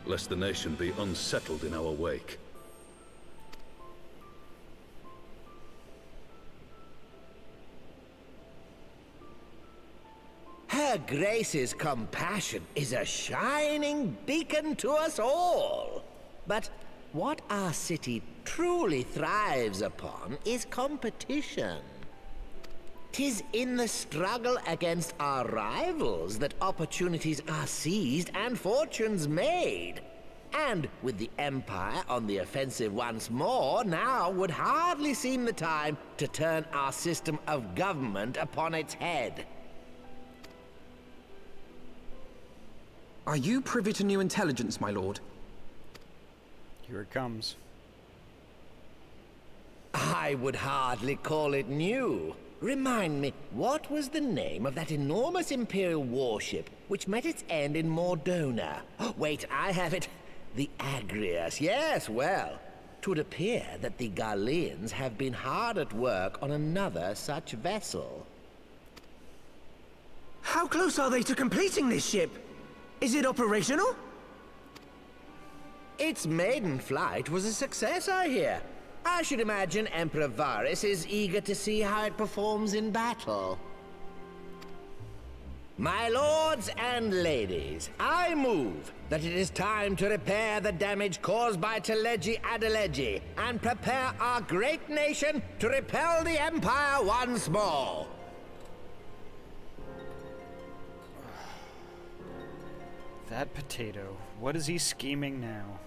lest the nation be unsettled in our wake. Her Grace's compassion is a shining beacon to us all. But what our city truly thrives upon is competition. 'Tis in the struggle against our rivals that opportunities are seized and fortunes made. And with the Empire on the offensive once more, now would hardly seem the time to turn our system of government upon its head. Are you privy to new intelligence, my lord? Here it comes. I would hardly call it new. Remind me, what was the name of that enormous Imperial warship which met its end in Mordona? Wait, I have it. The Agrius, yes, well. 'Twould appear that the Garleans have been hard at work on another such vessel. How close are they to completing this ship? Is it operational? Its maiden flight was a success, I hear. I should imagine Emperor Varys is eager to see how it performs in battle. My lords and ladies, I move that it is time to repair the damage caused by Telegi Adelegi and prepare our great nation to repel the Empire once more. That potato. What is he scheming now?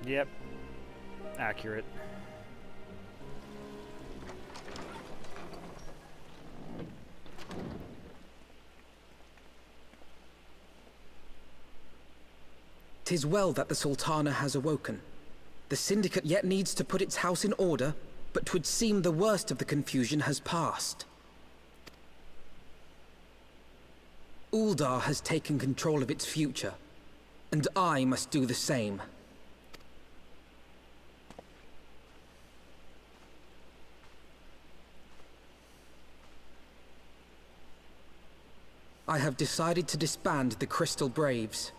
Yep. Accurate. "'Tis well that the Sultana has awoken. The Syndicate yet needs to put its house in order, but 'twould seem the worst of the confusion has passed. Uldar has taken control of its future, and I must do the same. I have decided to disband the Crystal Braves.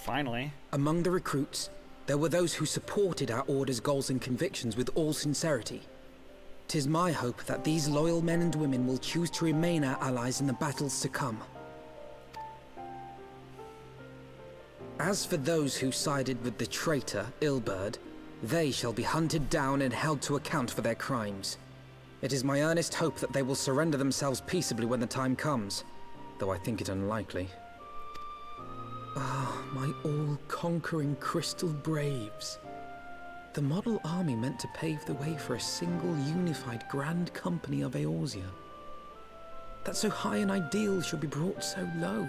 Finally. Among the recruits, there were those who supported our Order's goals and convictions with all sincerity. 'Tis my hope that these loyal men and women will choose to remain our allies in the battles to come. As for those who sided with the traitor, Ilberd, they shall be hunted down and held to account for their crimes. It is my earnest hope that they will surrender themselves peaceably when the time comes, though I think it unlikely. Ah, my all-conquering Crystal Braves. The model army meant to pave the way for a single unified Grand Company of Eorzea. That so high an ideal should be brought so low.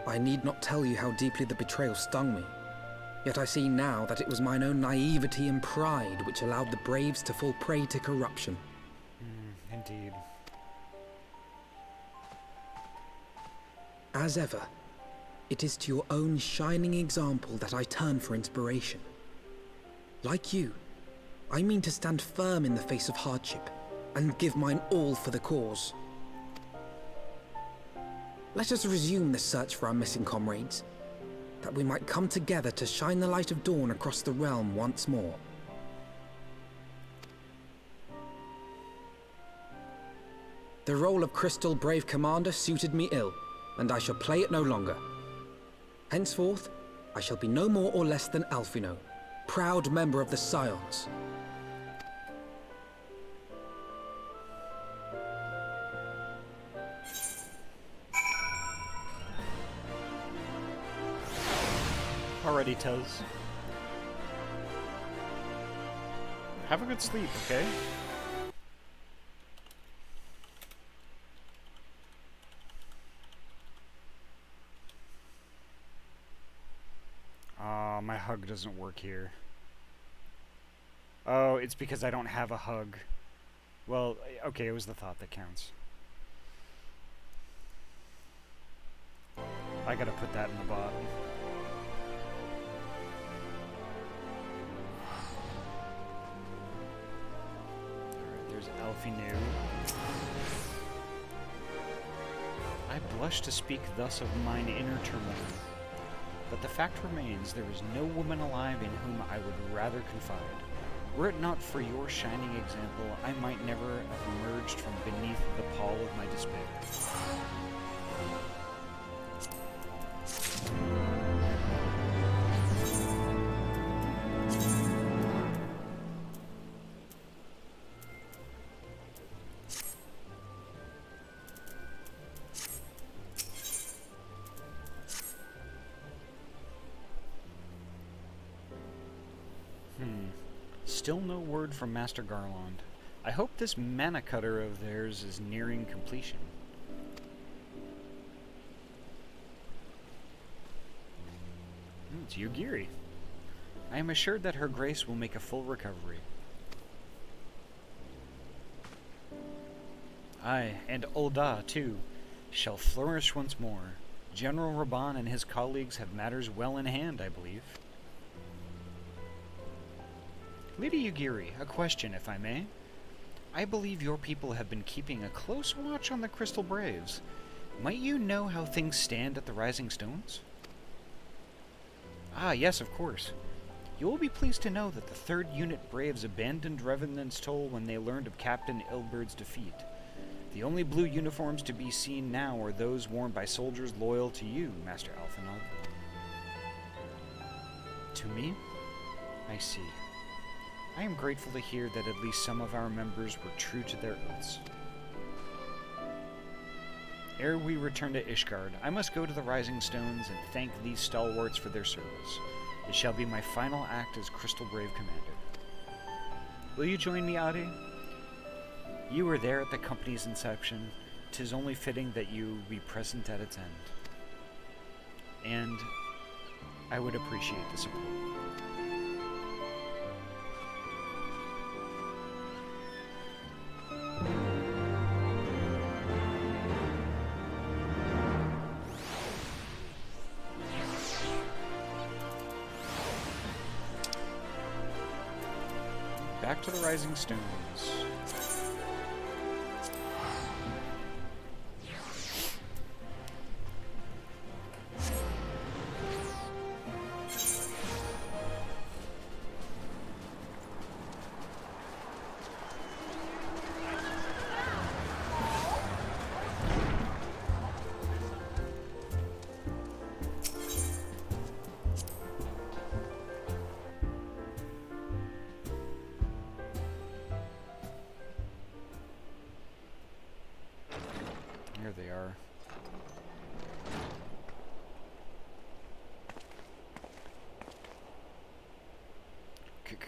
I need not tell you how deeply the betrayal stung me. Yet I see now that it was mine own naivety and pride which allowed the Braves to fall prey to corruption. Indeed. As ever, it is to your own shining example that I turn for inspiration. Like you, I mean to stand firm in the face of hardship and give mine all for the cause. Let us resume the search for our missing comrades, that we might come together to shine the light of dawn across the realm once more. The role of Crystal Brave Commander suited me ill, and I shall play it no longer. Henceforth, I shall be no more or less than Alphino, proud member of the Scions. Alrighty, Tuz. Have a good sleep, okay? My hug doesn't work here. Oh, it's because I don't have a hug. Well, okay, it was the thought that counts. I gotta put that in the bottom. Alright, there's Alphino. I blush to speak thus of mine inner turmoil, but the fact remains there is no woman alive in whom I would rather confide. Were it not for your shining example, I might never have emerged from beneath the pall of my despair. Still no word from Master Garland. I hope this mana cutter of theirs is nearing completion. It's Yugiri. I am assured that her grace will make a full recovery. Aye, and Ulda, too, shall flourish once more. General Raban and his colleagues have matters well in hand, I believe. Lady Yugiri, a question, if I may. I believe your people have been keeping a close watch on the Crystal Braves. Might you know how things stand at the Rising Stones? Ah, yes, of course. You will be pleased to know that the 3rd Unit Braves abandoned Revenant's Toll when they learned of Captain Ilbert's defeat. The only blue uniforms to be seen now are those worn by soldiers loyal to you, Master Alphanog. To me? I see. I am grateful to hear that at least some of our members were true to their oaths. Ere we return to Ishgard, I must go to the Rising Stones and thank these stalwarts for their service. It shall be my final act as Crystal Brave Commander. Will you join me, Adi? You were there at the company's inception. 'Tis only fitting that you be present at its end. And I would appreciate the support. Back to the Rising Stones. Here they are.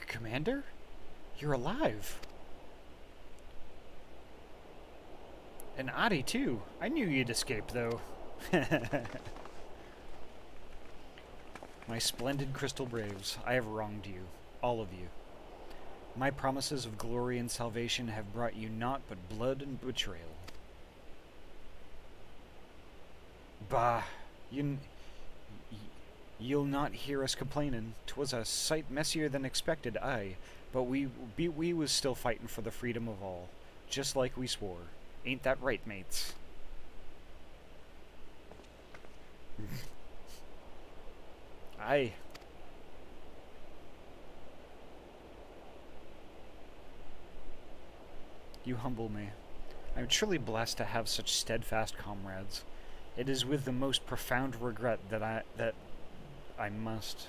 Commander? You're alive. And Adi, too. I knew you'd escape, though. My splendid Crystal Braves, I have wronged you. All of you. My promises of glory and salvation have brought you naught but blood and betrayal. Bah, you'll not hear us complainin'. 'Twas a sight messier than expected, aye, but we was still fightin' for the freedom of all, just like we swore. Ain't that right, mates? Aye. You humble me. I'm truly blessed to have such steadfast comrades. It is with the most profound regret that I must.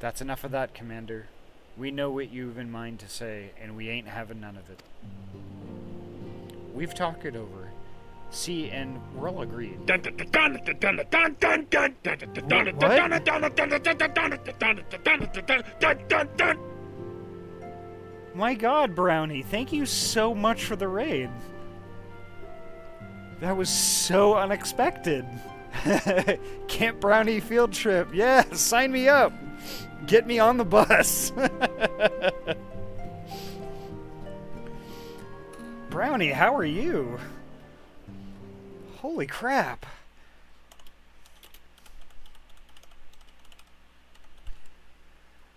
That's enough of that, Commander. We know what you've in mind to say, and we ain't having none of it. We've talked it over. See, and we're all agreed. What? My God, Brownie, thank you so much for the raid. That was so unexpected. Camp Brownie field trip. Yeah, sign me up. Get me on the bus. Brownie, how are you? Holy crap.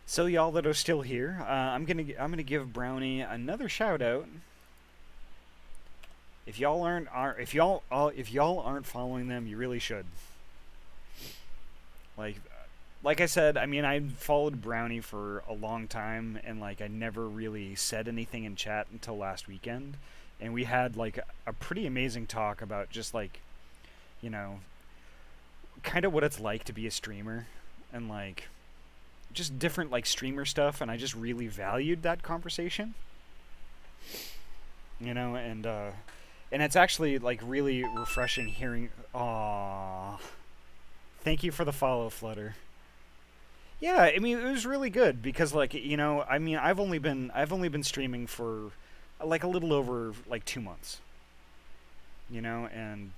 So y'all that are still here, I'm gonna give Brownie another shout out. If y'all aren't following them, you really should. Like I said, I mean, I followed Brownie for a long time, and like I never really said anything in chat until last weekend, and we had like a pretty amazing talk about just like, you know, kind of what it's like to be a streamer, and like just different like streamer stuff, and I just really valued that conversation. You know, and it's actually like really refreshing hearing. Aww. Thank you for the follow, Flutter. Yeah, I mean, it was really good because, like, you know, I mean, I've only been streaming for like a little over like 2 months. You know, and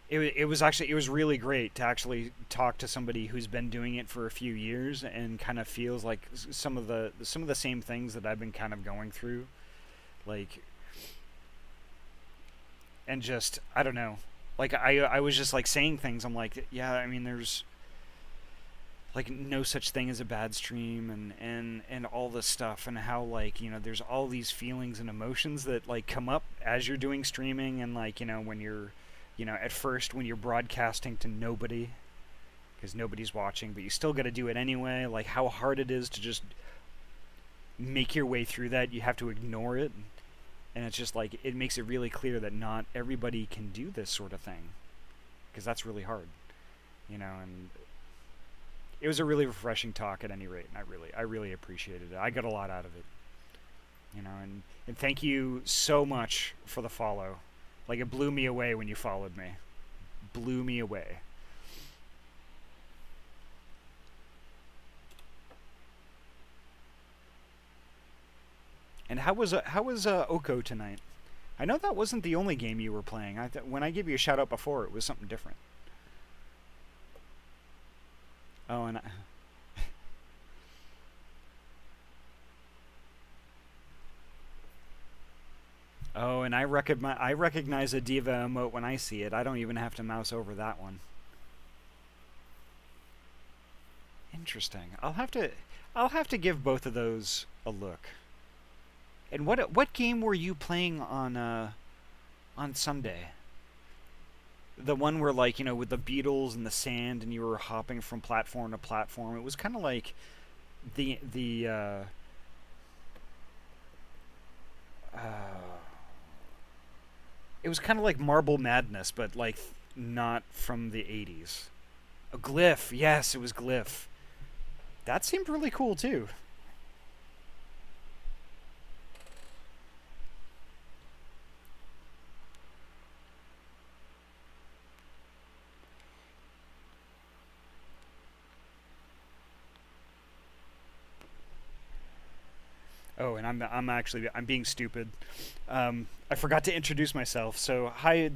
it was really great to actually talk to somebody who's been doing it for a few years and kind of feels like some of the same things that I've been kind of going through, like, and just I don't know, like I was just like saying things. I'm like, yeah, I mean, there's like no such thing as a bad stream, and all this stuff, and how, like, you know, there's all these feelings and emotions that like come up as you're doing streaming, and like, you know, when you're, you know, at first when you're broadcasting to nobody because nobody's watching, but you still got to do it anyway, like how hard it is to just make your way through that. You have to ignore it, and it's just like, it makes it really clear that not everybody can do this sort of thing, because that's really hard, you know. And it was a really refreshing talk at any rate, and I really appreciated it. I got a lot out of it, you know, and thank you so much for the follow. Like, it blew me away when you followed me. Blew me away. And how was Oko tonight? I know that wasn't the only game you were playing. When I gave you a shout out before, it was something different. Oh, and oh, and I recognize a diva emote when I see it. I don't even have to mouse over that one. Interesting. I'll have to give both of those a look. And what game were you playing on Sunday? The one where, like, you know, with the beetles and the sand, and you were hopping from platform to platform. It was kind of like it was kind of like Marble Madness, but like not from the 80s. A Glyph, yes, it was Glyph. That seemed really cool too. Oh, and I'm being stupid. I forgot to introduce myself. So hi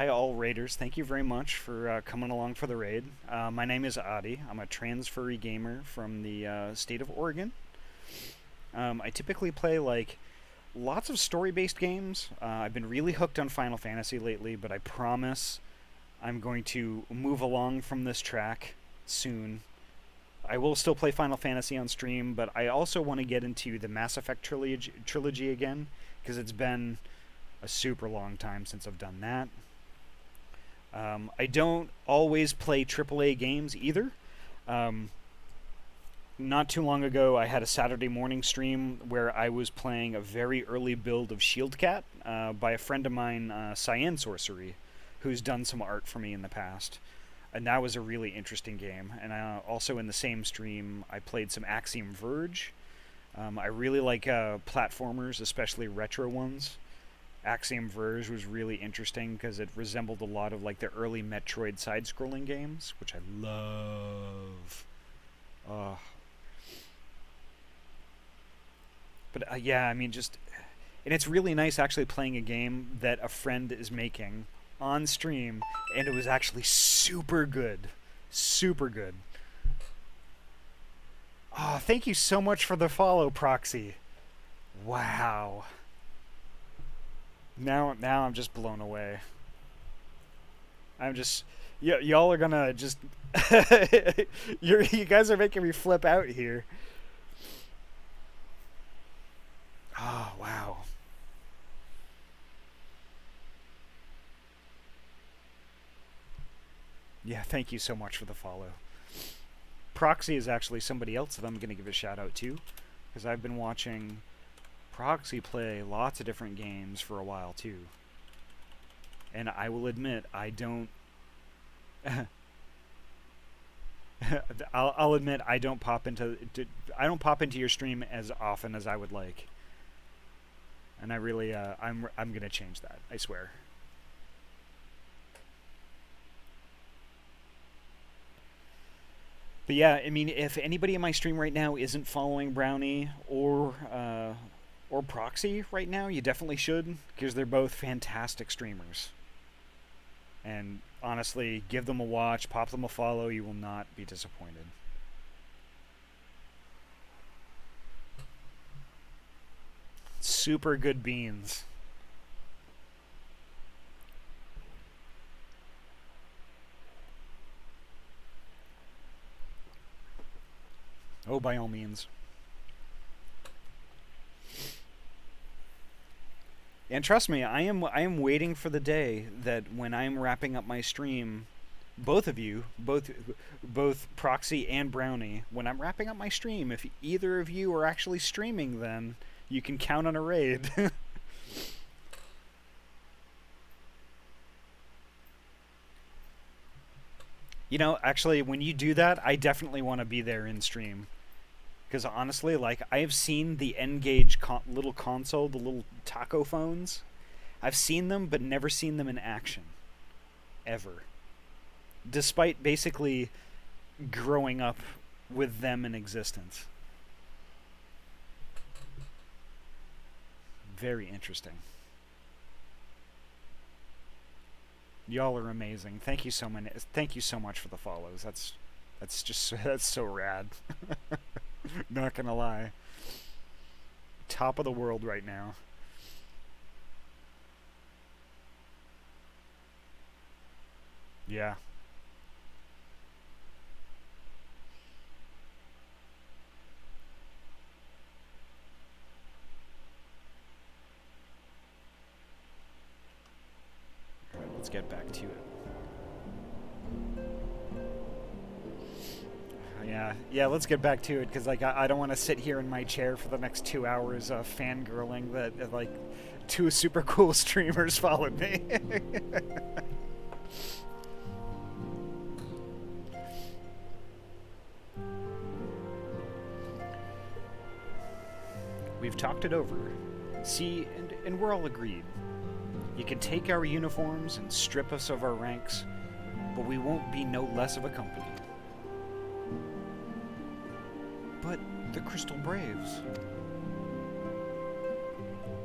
all raiders. Thank you very much for coming along for the raid. My name is Adi. I'm a trans furry gamer from the state of Oregon. I typically play like lots of story-based games. I've been really hooked on Final Fantasy lately, but I promise I'm going to move along from this track soon. I will still play Final Fantasy on stream, but I also want to get into the Mass Effect trilogy again, because it's been a super long time since I've done that. I don't always play AAA games either. Not too long ago, I had a Saturday morning stream where I was playing a very early build of Shieldcat by a friend of mine, Cyan Sorcery, who's done some art for me in the past. And that was a really interesting game. And also in the same stream, I played some Axiom Verge. I really like platformers, especially retro ones. Axiom Verge was really interesting because it resembled a lot of like the early Metroid side-scrolling games, which I love. But yeah, I mean, just... And it's really nice actually playing a game that a friend is making on stream, and it was actually super good. Super good. Oh, thank you so much for the follow, Proxy. Wow. Now I'm just blown away. I'm just... y'all are gonna just... you guys are making me flip out here. Oh, wow. Yeah, thank you so much for the follow. Proxy is actually somebody else that I'm going to give a shout out to, because I've been watching Proxy play lots of different games for a while too. And I will admit, I don't... I'll admit I don't pop into your stream as often as I would like. And I really I'm going to change that, I swear. But yeah, I mean, if anybody in my stream right now isn't following Brownie or Proxy right now, you definitely should, because they're both fantastic streamers. And honestly, give them a watch, pop them a follow, you will not be disappointed. Super good beans. Oh, by all means. And trust me, I am waiting for the day that when I'm wrapping up my stream, both of you, both Proxy and Brownie, when I'm wrapping up my stream, if either of you are actually streaming, then you can count on a raid. You know, actually, when you do that, I definitely want to be there in stream. Because honestly, like, I have seen the N-Gage little console, the little taco phones. I've seen them, but never seen them in action. Ever. Despite basically growing up with them in existence. Very interesting. Y'all are amazing. Thank you so much for the follows. That's so rad. Not gonna lie. Top of the world right now. Yeah. Alright, let's get back to it. Yeah, let's get back to it, because like I don't want to sit here in my chair for the next 2 hours fangirling that like 2 super cool streamers followed me. We've talked it over. See, and we're all agreed. You can take our uniforms and strip us of our ranks, but we won't be no less of a company. But the Crystal Braves.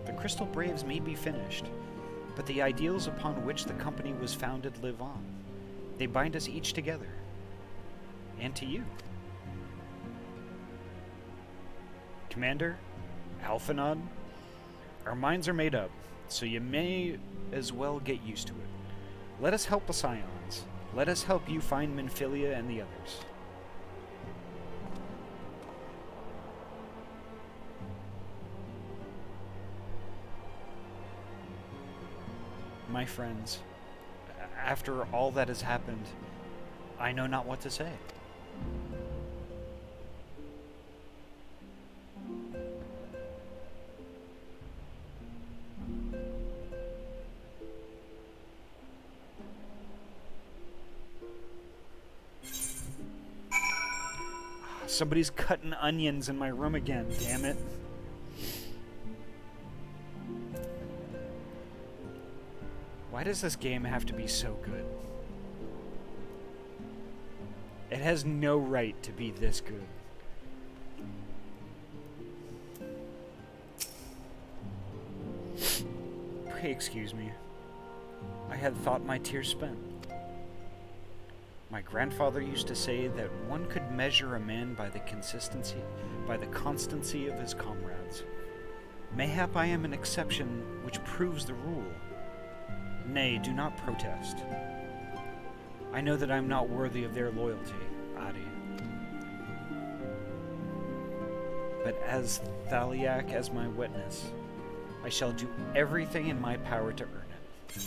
The Crystal Braves may be finished, but the ideals upon which the company was founded live on. They bind us each together. And to you. Commander, Alphanod, our minds are made up, so you may as well get used to it. Let us help the Scions. Let us help you find Minfilia and the others. My friends, after all that has happened, I know not what to say. Somebody's cutting onions in my room again, damn it. Why does this game have to be so good? It has no right to be this good. Pray excuse me. I had thought my tears spent. My grandfather used to say that one could measure a man by the constancy of his comrades. Mayhap I am an exception which proves the rule. Nay, do not protest. I know that I am not worthy of their loyalty, Adi. But as Thaliak as my witness, I shall do everything in my power to earn it.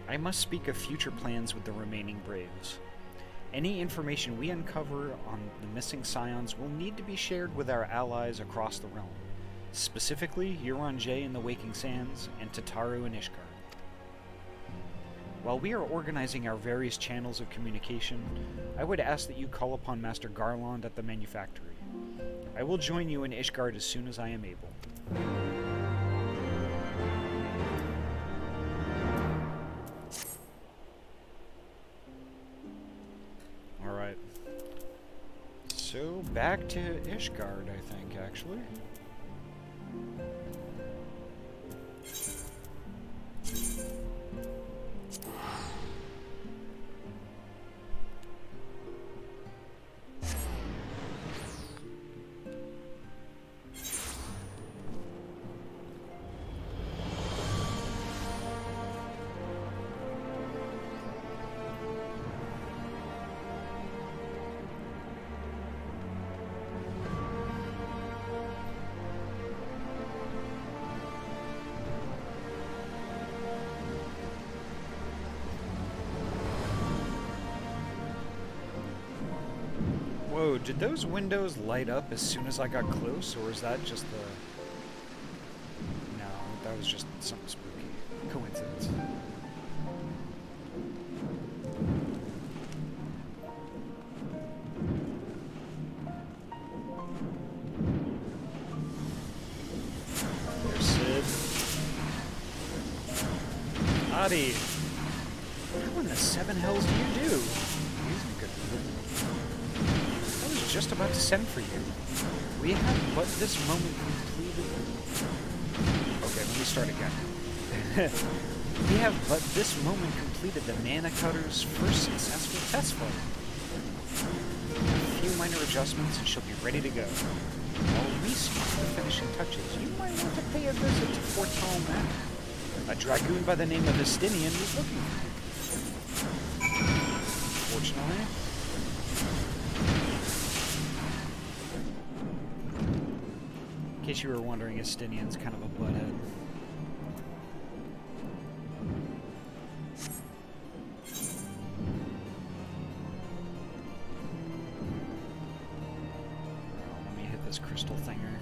I must speak of future plans with the remaining Braves. Any information we uncover on the missing Scions will need to be shared with our allies across the realm, specifically Euron-Jay in the Waking Sands and Tataru and Ishgard. While we are organizing our various channels of communication, I would ask that you call upon Master Garland at the manufactory. I will join you in Ishgard as soon as I am able. Alright. So, back to Ishgard, I think, actually. Whoa, did those windows light up as soon as I got close, or is that just the... No, that was just something spooky. Coincidence. There's Sid. Adi! How in the seven hells do you do? He's in good mood. Just about to send for you. We have but this moment completed... Okay, let me start again. We have but this moment completed the Mana Cutter's first successful test flight. A few minor adjustments and she'll be ready to go. While we speak the finishing touches, you might want to pay a visit to Fort Tall Manor. A dragoon by the name of Estinian was looking for you. Fortunately... In case you were wondering, Estinian's kind of a butthead. Let me hit this crystal thinger.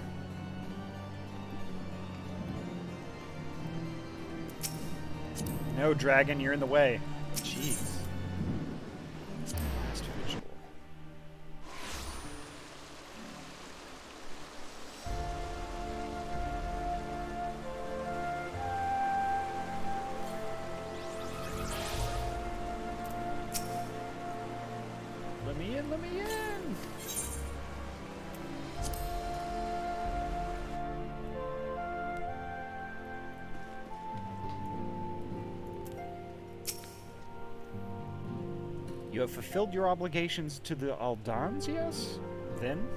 No, dragon, you're in the way. Jeez. Last visual. Let me in, let me in! You have fulfilled your obligations to the Aldans, yes? Then,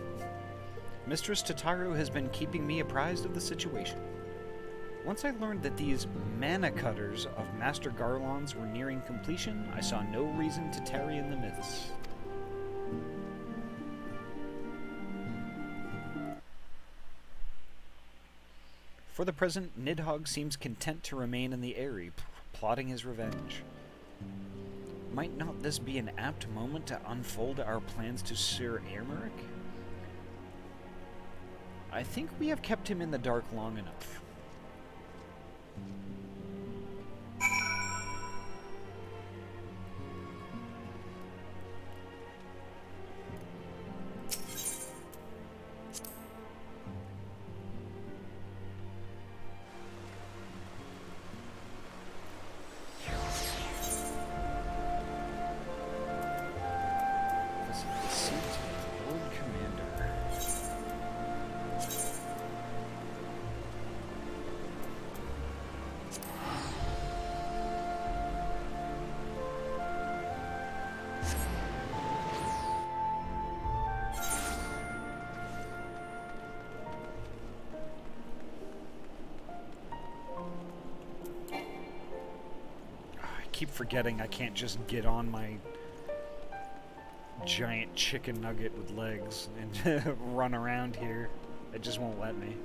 Mistress Tataru has been keeping me apprised of the situation. Once I learned that these Mana Cutters of Master Garland's were nearing completion, I saw no reason to tarry in the midst. For the present, Nidhogg seems content to remain in the Aery, plotting his revenge. Might not this be an apt moment to unfold our plans to Sir Aymeric? I think we have kept him in the dark long enough. Keep forgetting I can't just get on my giant chicken nugget with legs and run around here. It just won't let me.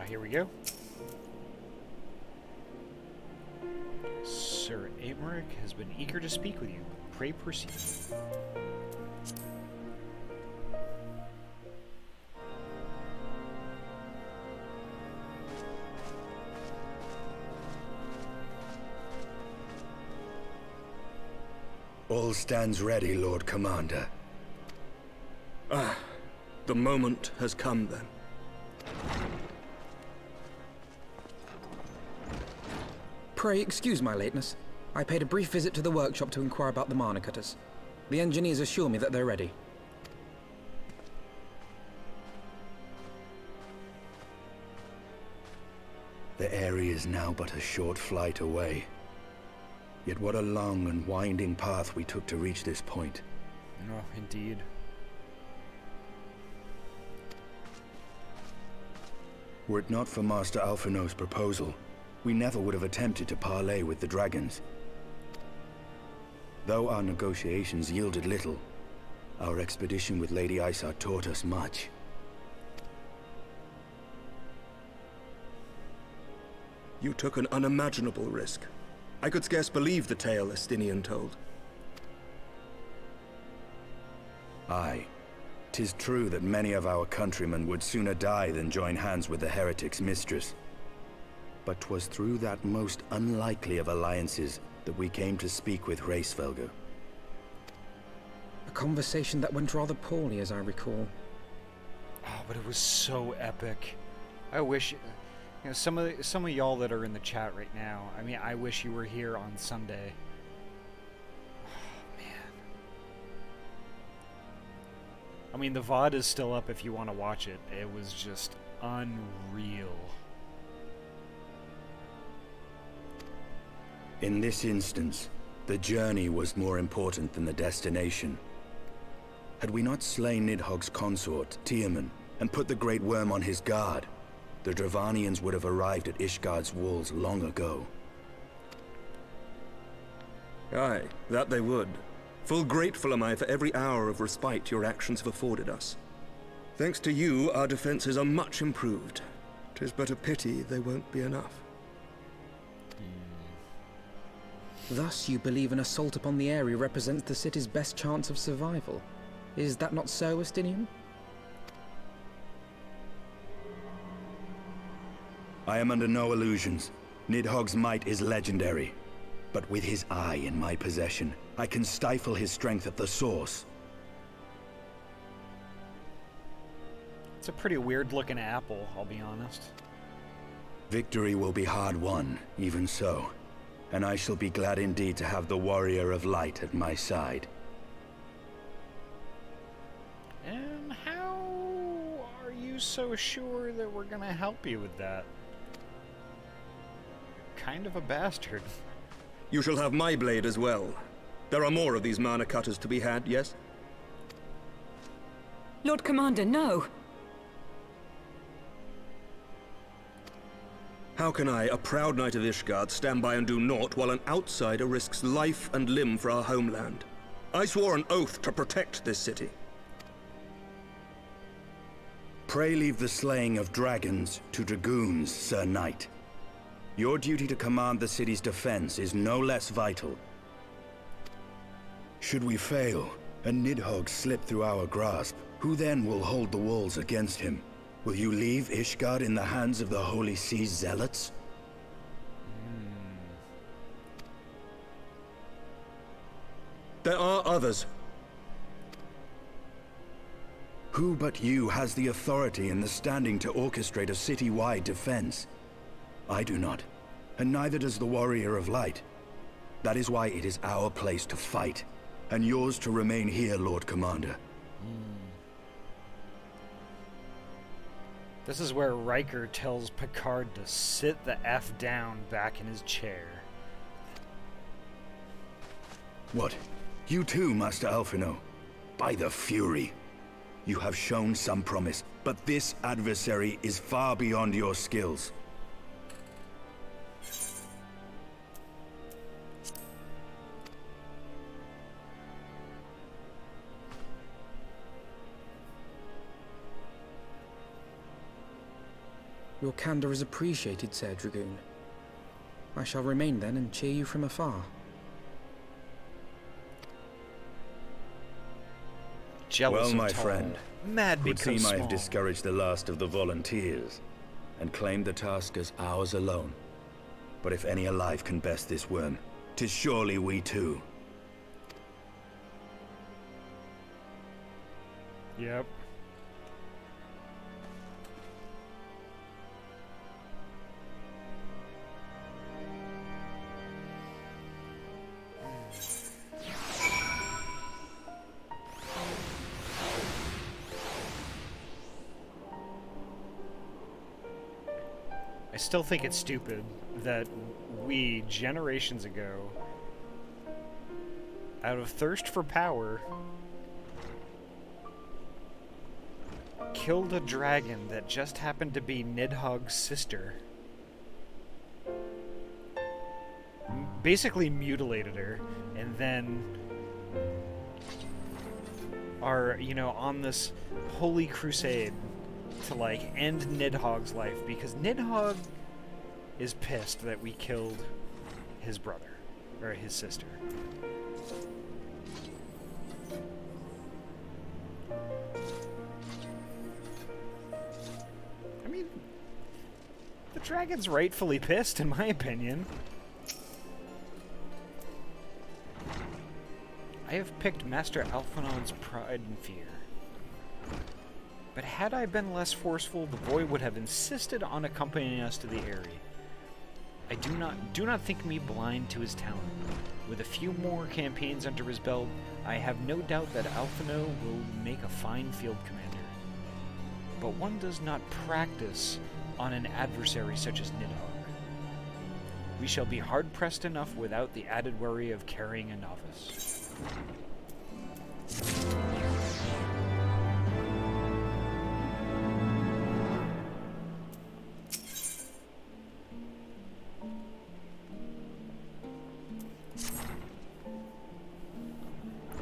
Here we go. Sir Aymeric has been eager to speak with you. Pray proceed. All stands ready, Lord Commander. Ah, the moment has come then. Pray excuse my lateness. I paid a brief visit to the workshop to inquire about the mana cutters. The engineers assure me that they're ready. The Aery is now but a short flight away. Yet what a long and winding path we took to reach this point. Oh, indeed. Were it not for Master Alphino's proposal, we never would have attempted to parley with the dragons. Though our negotiations yielded little, our expedition with Lady Isar taught us much. You took an unimaginable risk. I could scarce believe the tale Estinian told. Aye. 'Tis true that many of our countrymen would sooner die than join hands with the heretic's mistress. But 'twas through that most unlikely of alliances that we came to speak with Hraesvelgr. A conversation that went rather poorly, as I recall. Oh, but it was so epic. I wish, some of y'all that are in the chat right now. I mean, I wish you were here on Sunday. Oh, man. I mean, the VOD is still up if you want to watch it. It was just unreal. In this instance, the journey was more important than the destination. Had we not slain Nidhogg's consort, Tiaman, and put the Great Worm on his guard, the Dravanians would have arrived at Ishgard's walls long ago. Aye, that they would. Full grateful am I for every hour of respite your actions have afforded us. Thanks to you, our defenses are much improved. 'Tis but a pity they won't be enough. Thus you believe an assault upon the Aery represents the city's best chance of survival. Is that not so, Estinian? I am under no illusions. Nidhogg's might is legendary. But with his eye in my possession, I can stifle his strength at the source. It's a pretty weird-looking apple, I'll be honest. Victory will be hard won, even so. And I shall be glad indeed to have the Warrior of Light at my side. And how are you so sure that we're gonna help you with that? Kind of a bastard. You shall have my blade as well. There are more of these mana cutters to be had, yes? Lord Commander, no! How can I, a proud knight of Ishgard, stand by and do naught while an outsider risks life and limb for our homeland? I swore an oath to protect this city. Pray leave the slaying of dragons to dragoons, Sir Knight. Your duty to command the city's defense is no less vital. Should we fail, and Nidhogg slip through our grasp, who then will hold the walls against him? Will you leave Ishgard in the hands of the Holy Sea's zealots? There are others. Who but you has the authority and the standing to orchestrate a city-wide defense? I do not, and neither does the Warrior of Light. That is why it is our place to fight, and yours to remain here, Lord Commander. This is where Riker tells Picard to sit the F down back in his chair. What? You too, Master Alphino? By the Fury. You have shown some promise, but this adversary is far beyond your skills. Your candor is appreciated, Sir Dragoon. I shall remain then and cheer you from afar. Jealous well, my of tall. friend, Mad would because seem I small. have discouraged the last of the volunteers, and claimed the task as ours alone. But if any alive can best this worm, 'tis surely we too. Yep. I still think it's stupid that we, generations ago, out of thirst for power, killed a dragon that just happened to be Nidhogg's sister. Basically mutilated her, and then are, you know, on this holy crusade to, like, end Nidhogg's life, because Nidhogg is pissed that we killed his brother, or his sister. I mean, the dragon's rightfully pissed, in my opinion. I have picked Master Alphanon's pride and fear. But had I been less forceful, the boy would have insisted on accompanying us to the Aery. I do not think me blind to his talent. With a few more campaigns under his belt, I have no doubt that Alphino will make a fine field commander. But one does not practice on an adversary such as Nidhogg. We shall be hard-pressed enough without the added worry of carrying a novice.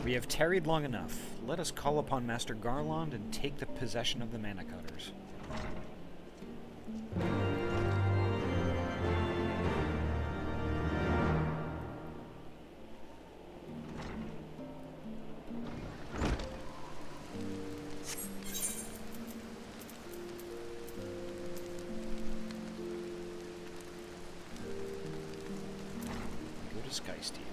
We have tarried long enough. Let us call upon Master Garland and take the possession of the Mana Cutters. Go to Sky Steel.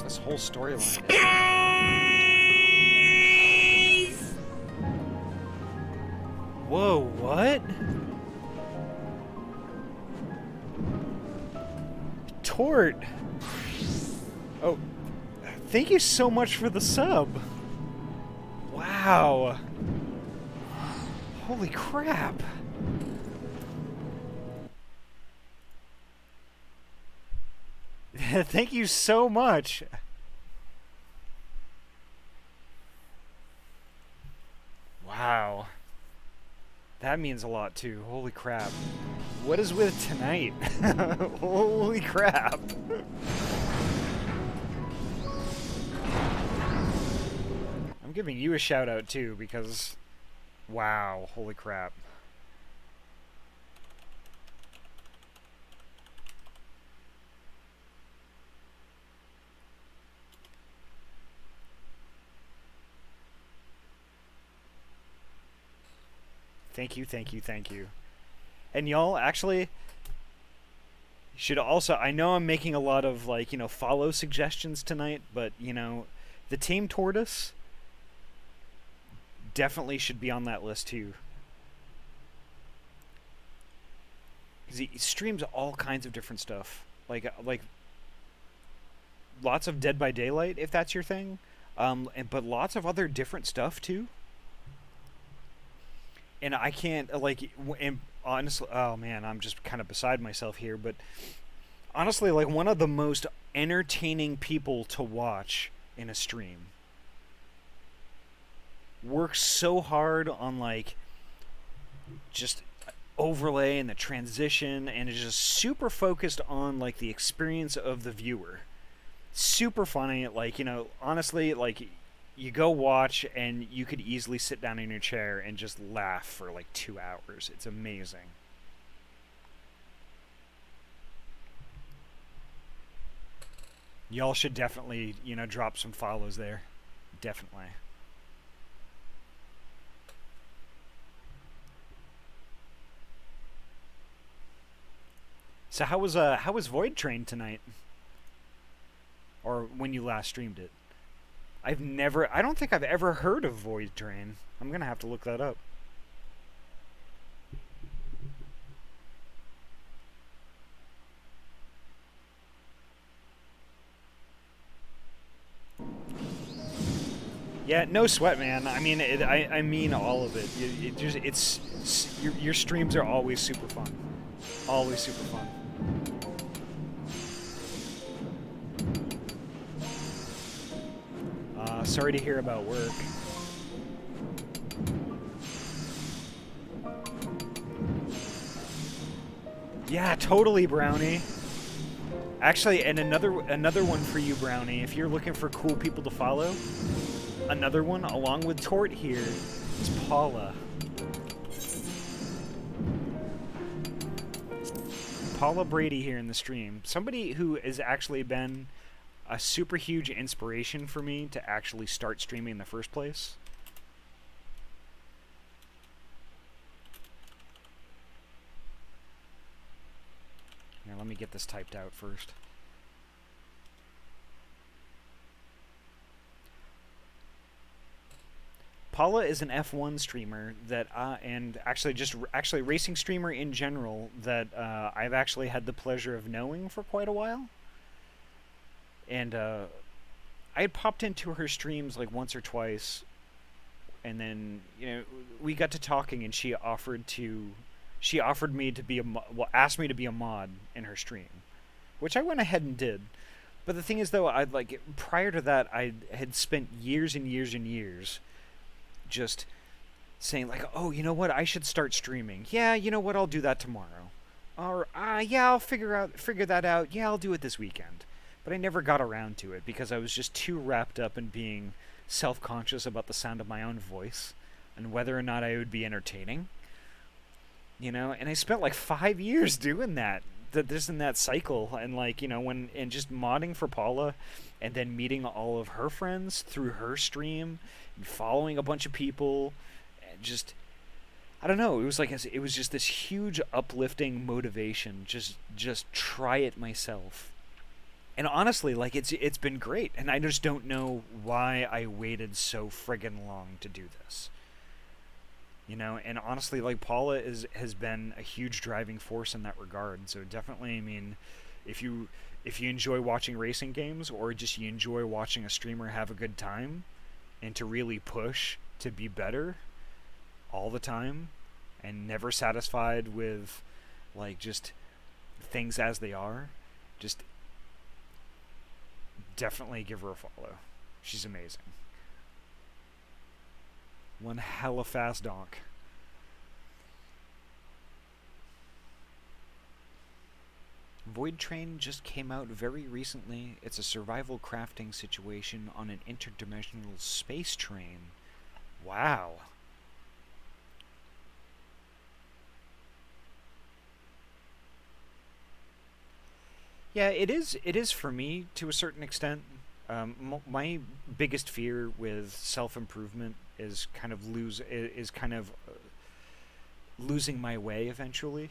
This whole storyline is... Whoa, what? Tort! Oh, thank you so much for the sub. Wow. Holy crap. Thank you so much. Wow. That means a lot too. Holy crap. What is with tonight? Holy crap. I'm giving you a shout out too because wow, holy crap. Thank you, thank you, thank you. And y'all, actually, Should also, I know I'm making a lot of, like, you know, follow suggestions tonight, but, you know, the Tame Tortoise definitely should be on that list too. Because he streams all kinds of different stuff. Like lots of Dead by Daylight, if that's your thing. But lots of other different stuff too. And I can't, like, and honestly, oh man, I'm just kind of beside myself here, but honestly, like, one of the most entertaining people to watch in a stream. Works so hard on, like, just overlay and the transition, and is just super focused on, like, the experience of the viewer. Super funny, like, you know, honestly, like, you go watch and you could easily sit down in your chair and just laugh for like 2 hours. It's amazing. Y'all should definitely, you know, drop some follows there. Definitely. So how was Void Train tonight? Or when you last streamed it? I don't think I've ever heard of Void Train. I'm gonna have to look that up. Yeah, no sweat, man. I mean, I mean all of it. Your streams are always super fun. Always super fun. Sorry to hear about work. Yeah, totally, Brownie. Actually, and another one for you, Brownie. If you're looking for cool people to follow, another one along with Tort here is Paula. Paula Brady here in the stream. Somebody who has actually been a super huge inspiration for me to actually start streaming in the first place. Here, let me get this typed out first. Paula is an F1 streamer that, and actually racing streamer in general that I've actually had the pleasure of knowing for quite a while. And I had popped into her streams like once or twice, and then, you know, we got to talking, and she offered me to be asked me to be a mod in her stream, which I went ahead and did. But the thing is, though, prior to that, I had spent years and years and years just saying, like, oh, you know what, I should start streaming. Yeah, you know what, I'll do that tomorrow. Or yeah, I'll figure that out. Yeah, I'll do it this weekend. But I never got around to it because I was just too wrapped up in being self-conscious about the sound of my own voice and whether or not I would be entertaining. You know, and I spent like 5 years doing that. This and that cycle, and like, you know, and just modding for Paula, and then meeting all of her friends through her stream, and following a bunch of people, and just, I don't know, it was just this huge uplifting motivation. Just try it myself. And honestly, like, it's been great, and I just don't know why I waited so friggin' long to do this. You know, and honestly, like, Paula has been a huge driving force in that regard. So definitely, I mean, if you enjoy watching racing games, or just you enjoy watching a streamer have a good time, and to really push to be better all the time, and never satisfied with, like, just things as they are, just definitely give her a follow. She's amazing. One hella fast donk. Void Train just came out very recently. It's a survival crafting situation on an interdimensional space train. Wow. Yeah, it is for me to a certain extent. My biggest fear with self-improvement is kind of losing my way eventually.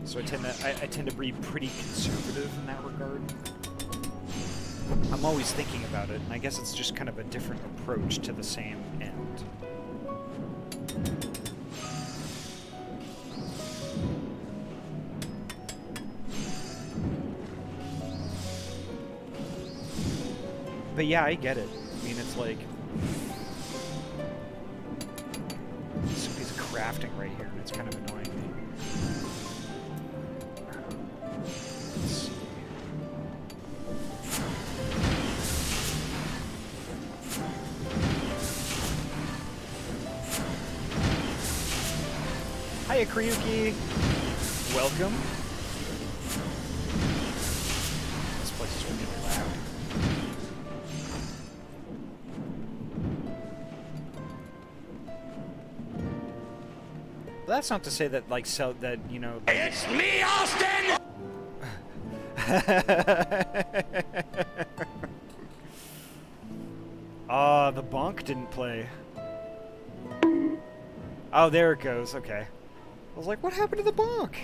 So I tend to be pretty conservative in that regard. I'm always thinking about it, and I guess it's just kind of a different approach to the same end. But yeah, I get it. I mean, it's like some piece of crafting right here, and it's kind of annoying me. Let's see. Hiya, Kryuki. Welcome. This place is really loud. That's not to say that, like, that, you know... Like, it's me, Austin! The bonk didn't play. Oh, there it goes. Okay. I was like, what happened to the bonk?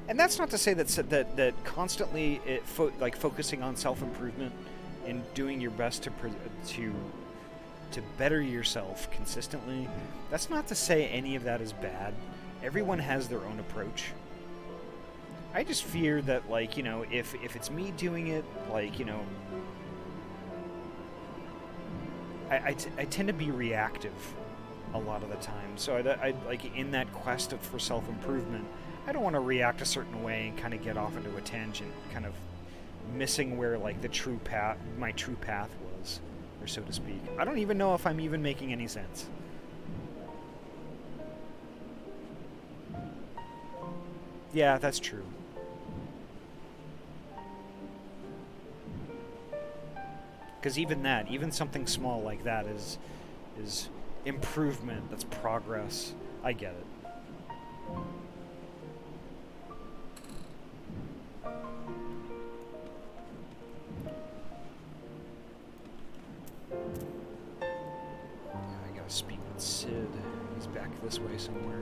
And that's not to say that constantly focusing on self-improvement and doing your best to better yourself consistently. That's not to say any of that is bad. Everyone has their own approach. I just fear that, like, you know, if it's me doing it, like, you know, I tend to be reactive a lot of the time. So I like, in that quest for self-improvement, I don't want to react a certain way and kind of get off into a tangent, kind of missing where, like, my true path was, or so to speak. I don't even know if I'm even making any sense. Yeah, that's true. Because even something small like that is improvement, that's progress. I get it. I gotta speak with Sid. He's back this way somewhere.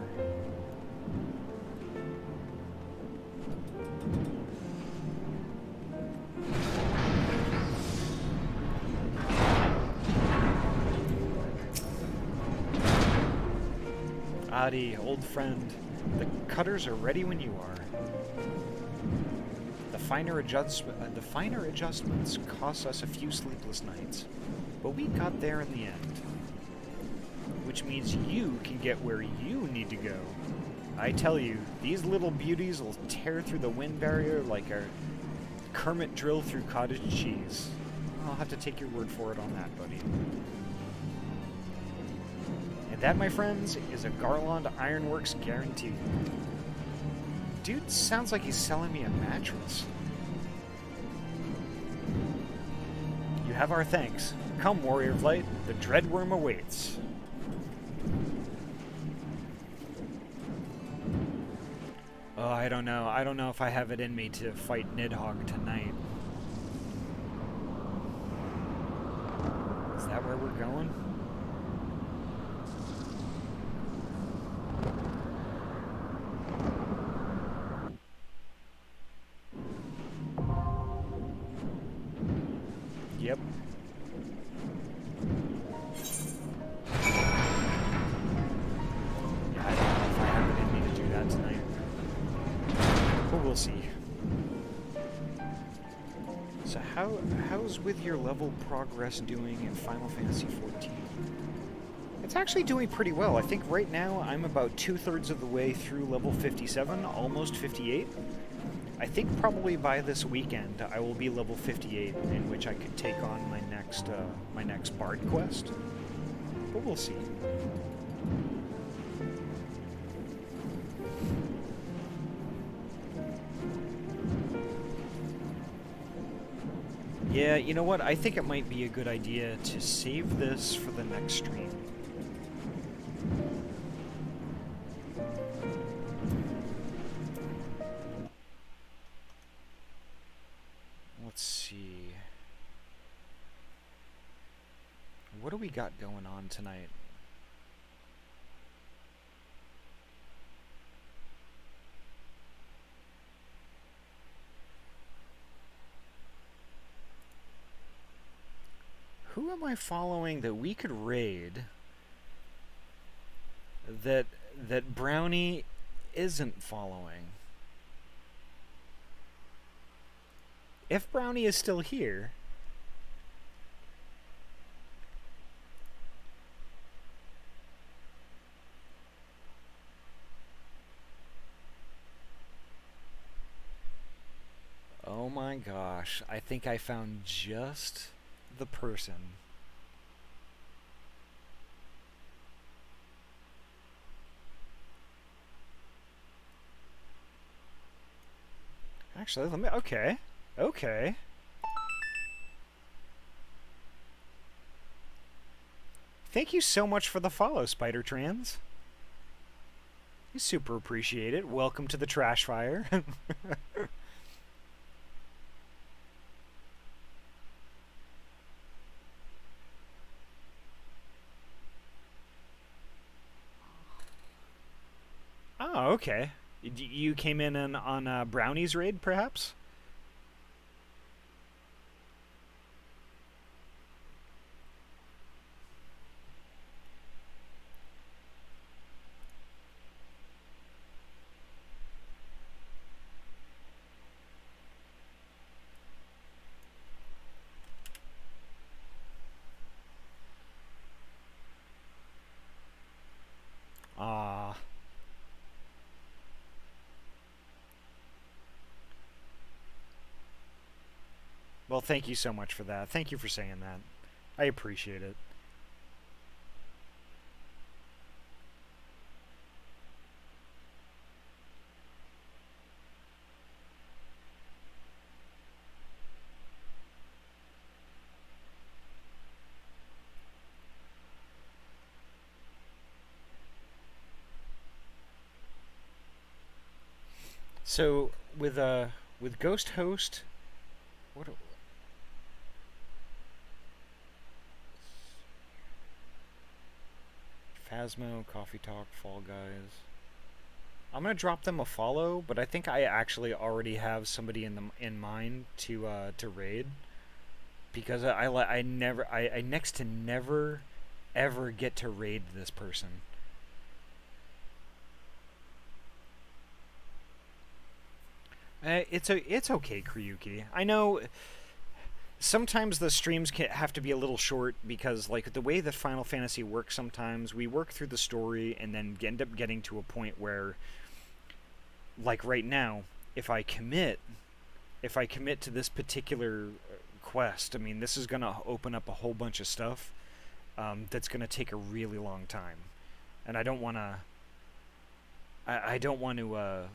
Adi, old friend, the cutters are ready when you are. The finer adjustments cost us a few sleepless nights, but we got there in the end. Which means you can get where you need to go. I tell you, these little beauties will tear through the wind barrier like a Kermit drill through cottage cheese. I'll have to take your word for it on that, buddy. And that, my friends, is a Garland Ironworks guarantee. Dude sounds like he's selling me a mattress. You have our thanks. Come, Warrior of Light, the Dreadworm awaits. Oh, I don't know. I don't know if I have it in me to fight Nidhogg tonight. Is that where we're going? Yep. Yeah, I don't know if I have it in me to do that tonight. But we'll see. So how's with your level progress doing in Final Fantasy XIV? It's actually doing pretty well. I think right now I'm about 2/3 of the way through level 57, almost 58. I think probably by this weekend I will be level 58, in which I could take on my next Bard quest. But we'll see. Yeah, you know what? I think it might be a good idea to save this for the next stream. Let's see. What do we got going on tonight? Who am I following that we could raid that Brownie isn't following? If Brownie is still here... Oh my gosh, I think I found just the person. Actually, let me... Okay. Okay. Thank you so much for the follow, Spider Trans. You super appreciate it. Welcome to the trash fire. Oh, okay. You came in on Brownie's raid, perhaps? Ah. Well, thank you so much for that. Thank you for saying that. I appreciate it. So with Ghost Host, what? Phasmo, Coffee Talk, Fall Guys. I'm gonna drop them a follow, but I think I actually already have somebody in mind to raid, because I next to never ever get to raid this person. It's okay, Kryuki. I know sometimes the streams have to be a little short because, like, the way that Final Fantasy works, sometimes we work through the story and then end up getting to a point where, like right now, if I commit to this particular quest, I mean, this is gonna open up a whole bunch of stuff that's gonna take a really long time, and I don't want to. I don't want to.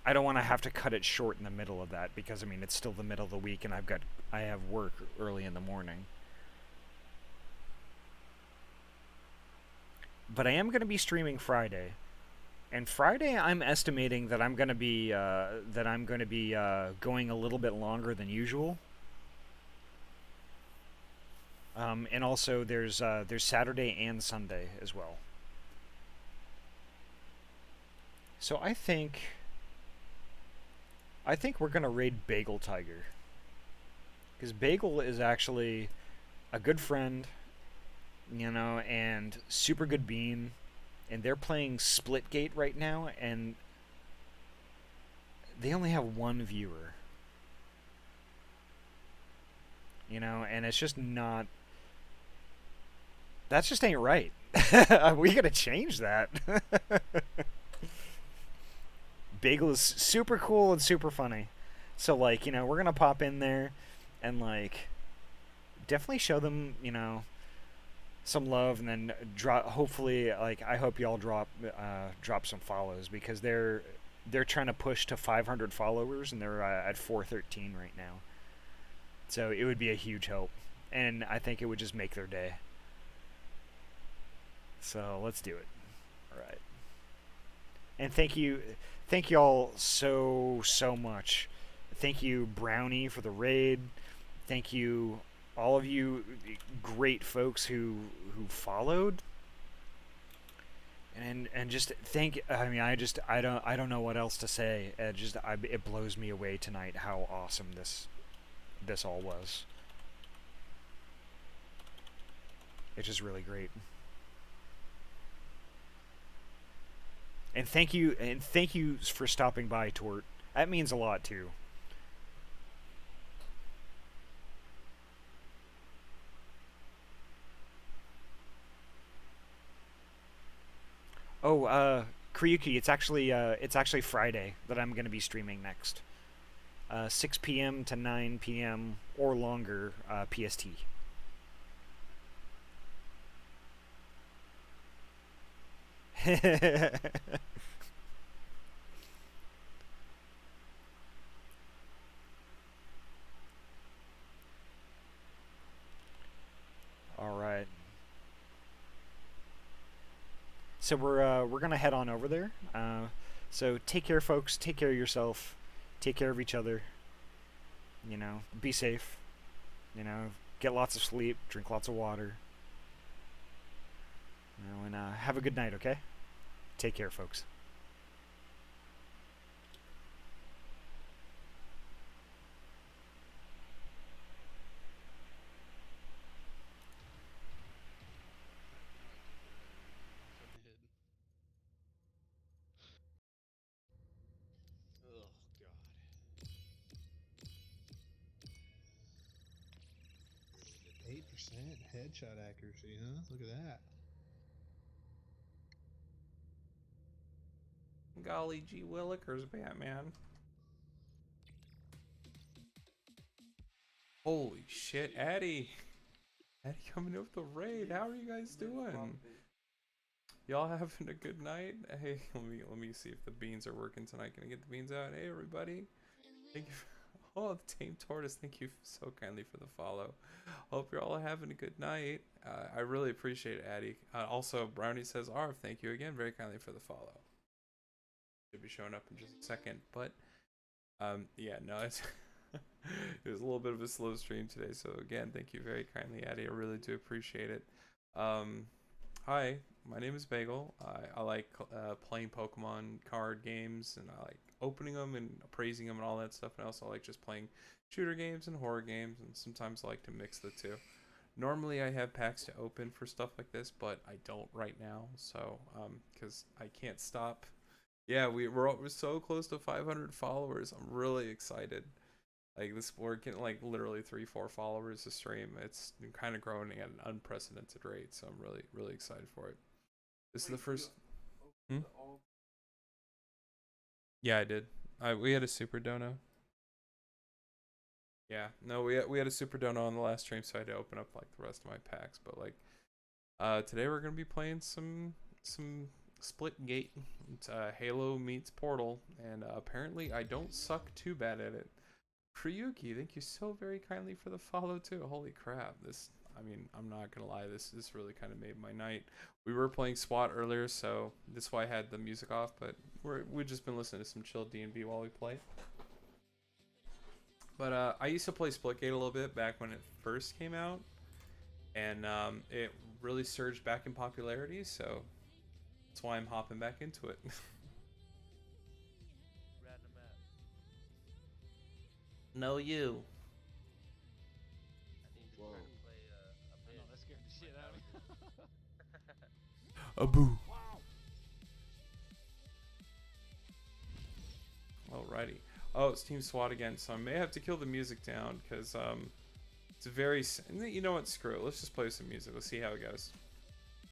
I don't want to have to cut it short in the middle of that, because I mean it's still the middle of the week and I have work early in the morning. But I am going to be streaming Friday, and Friday I'm estimating that I'm going to be going a little bit longer than usual. And also there's Saturday and Sunday as well. So I think we're going to raid Bagel Tiger. Because Bagel is actually a good friend, you know, and super good bean. And they're playing Splitgate right now, and they only have one viewer. You know, and it's just not... That just ain't right. We gotta change that. Bagel is super cool and super funny. So, like, you know, we're gonna pop in there and, like, definitely show them, you know, some love, and then hopefully, like, I hope y'all drop some follows, because they're trying to push to 500 followers, and they're at 413 right now. So it would be a huge help, and I think it would just make their day. So let's do it. All right. And thank you all so much. Thank you, Brownie, for the raid. Thank you, all of you great folks who followed. And just I mean, I don't know what else to say. It blows me away tonight how awesome this all was. It's just really great. And thank you for stopping by, Tort. That means a lot too. Oh, Kryuki, it's actually Friday that I'm going to be streaming next. 6 p.m. to 9 p.m. or longer, PST. All right. So we're gonna head on over there. So take care, folks. Take care of yourself. Take care of each other. You know, be safe. You know, get lots of sleep. Drink lots of water. You know, and have a good night. Okay. Take care, folks. Oh, God. 8% headshot accuracy, huh? Look at that. Golly gee willikers, Batman. Holy shit, Addie. Addie coming up with the raid. How are you guys doing? Y'all having a good night? Hey, let me see if the beans are working tonight. Can I get the beans out? Hey everybody. Thank you. Oh, the Tame Tortoise, thank you so kindly for the follow. Hope you're all having a good night. I really appreciate it, Addie. Also, Brownie says, Arv, thank you again very kindly for the follow. Should be showing up in just a second, but yeah, no, it's it was a little bit of a slow stream today, so again, thank you very kindly, Addie. I really do appreciate it. Hi, my name is Bagel. I like playing Pokemon card games, and I like opening them and appraising them and all that stuff, and I also like just playing shooter games and horror games, and sometimes I like to mix the two. Normally I have packs to open for stuff like this, but I don't right now, so because I can't stop. Yeah, we're so close to 500 followers. I'm really excited. Like this, we're getting like literally 3-4 followers a stream. It's kind of growing at an unprecedented rate, so I'm really excited for it. This is the first. Yeah, I did. We had a super dono. Yeah, no, we had a super dono on the last stream, so I had to open up like the rest of my packs. But like, today we're gonna be playing some split gate. It's Halo meets Portal, and apparently I don't suck too bad at it. Kryuki, thank you so very kindly for the follow too. Holy crap, this, I mean, I'm not gonna lie, this really kind of made my night. We were playing SWAT earlier, so that's why I had the music off, but we've just been listening to some chill D&B while we play. But I used to play Splitgate a little bit back when it first came out, and it really surged back in popularity, so that's why I'm hopping back into it. No, you. Whoa. I know, that scared the shit out of me. Boo. Alrighty. Oh, it's Team SWAT again, so I may have to kill the music down, because it's very... You know what, screw it. Let's just play some music. Let's see how it goes.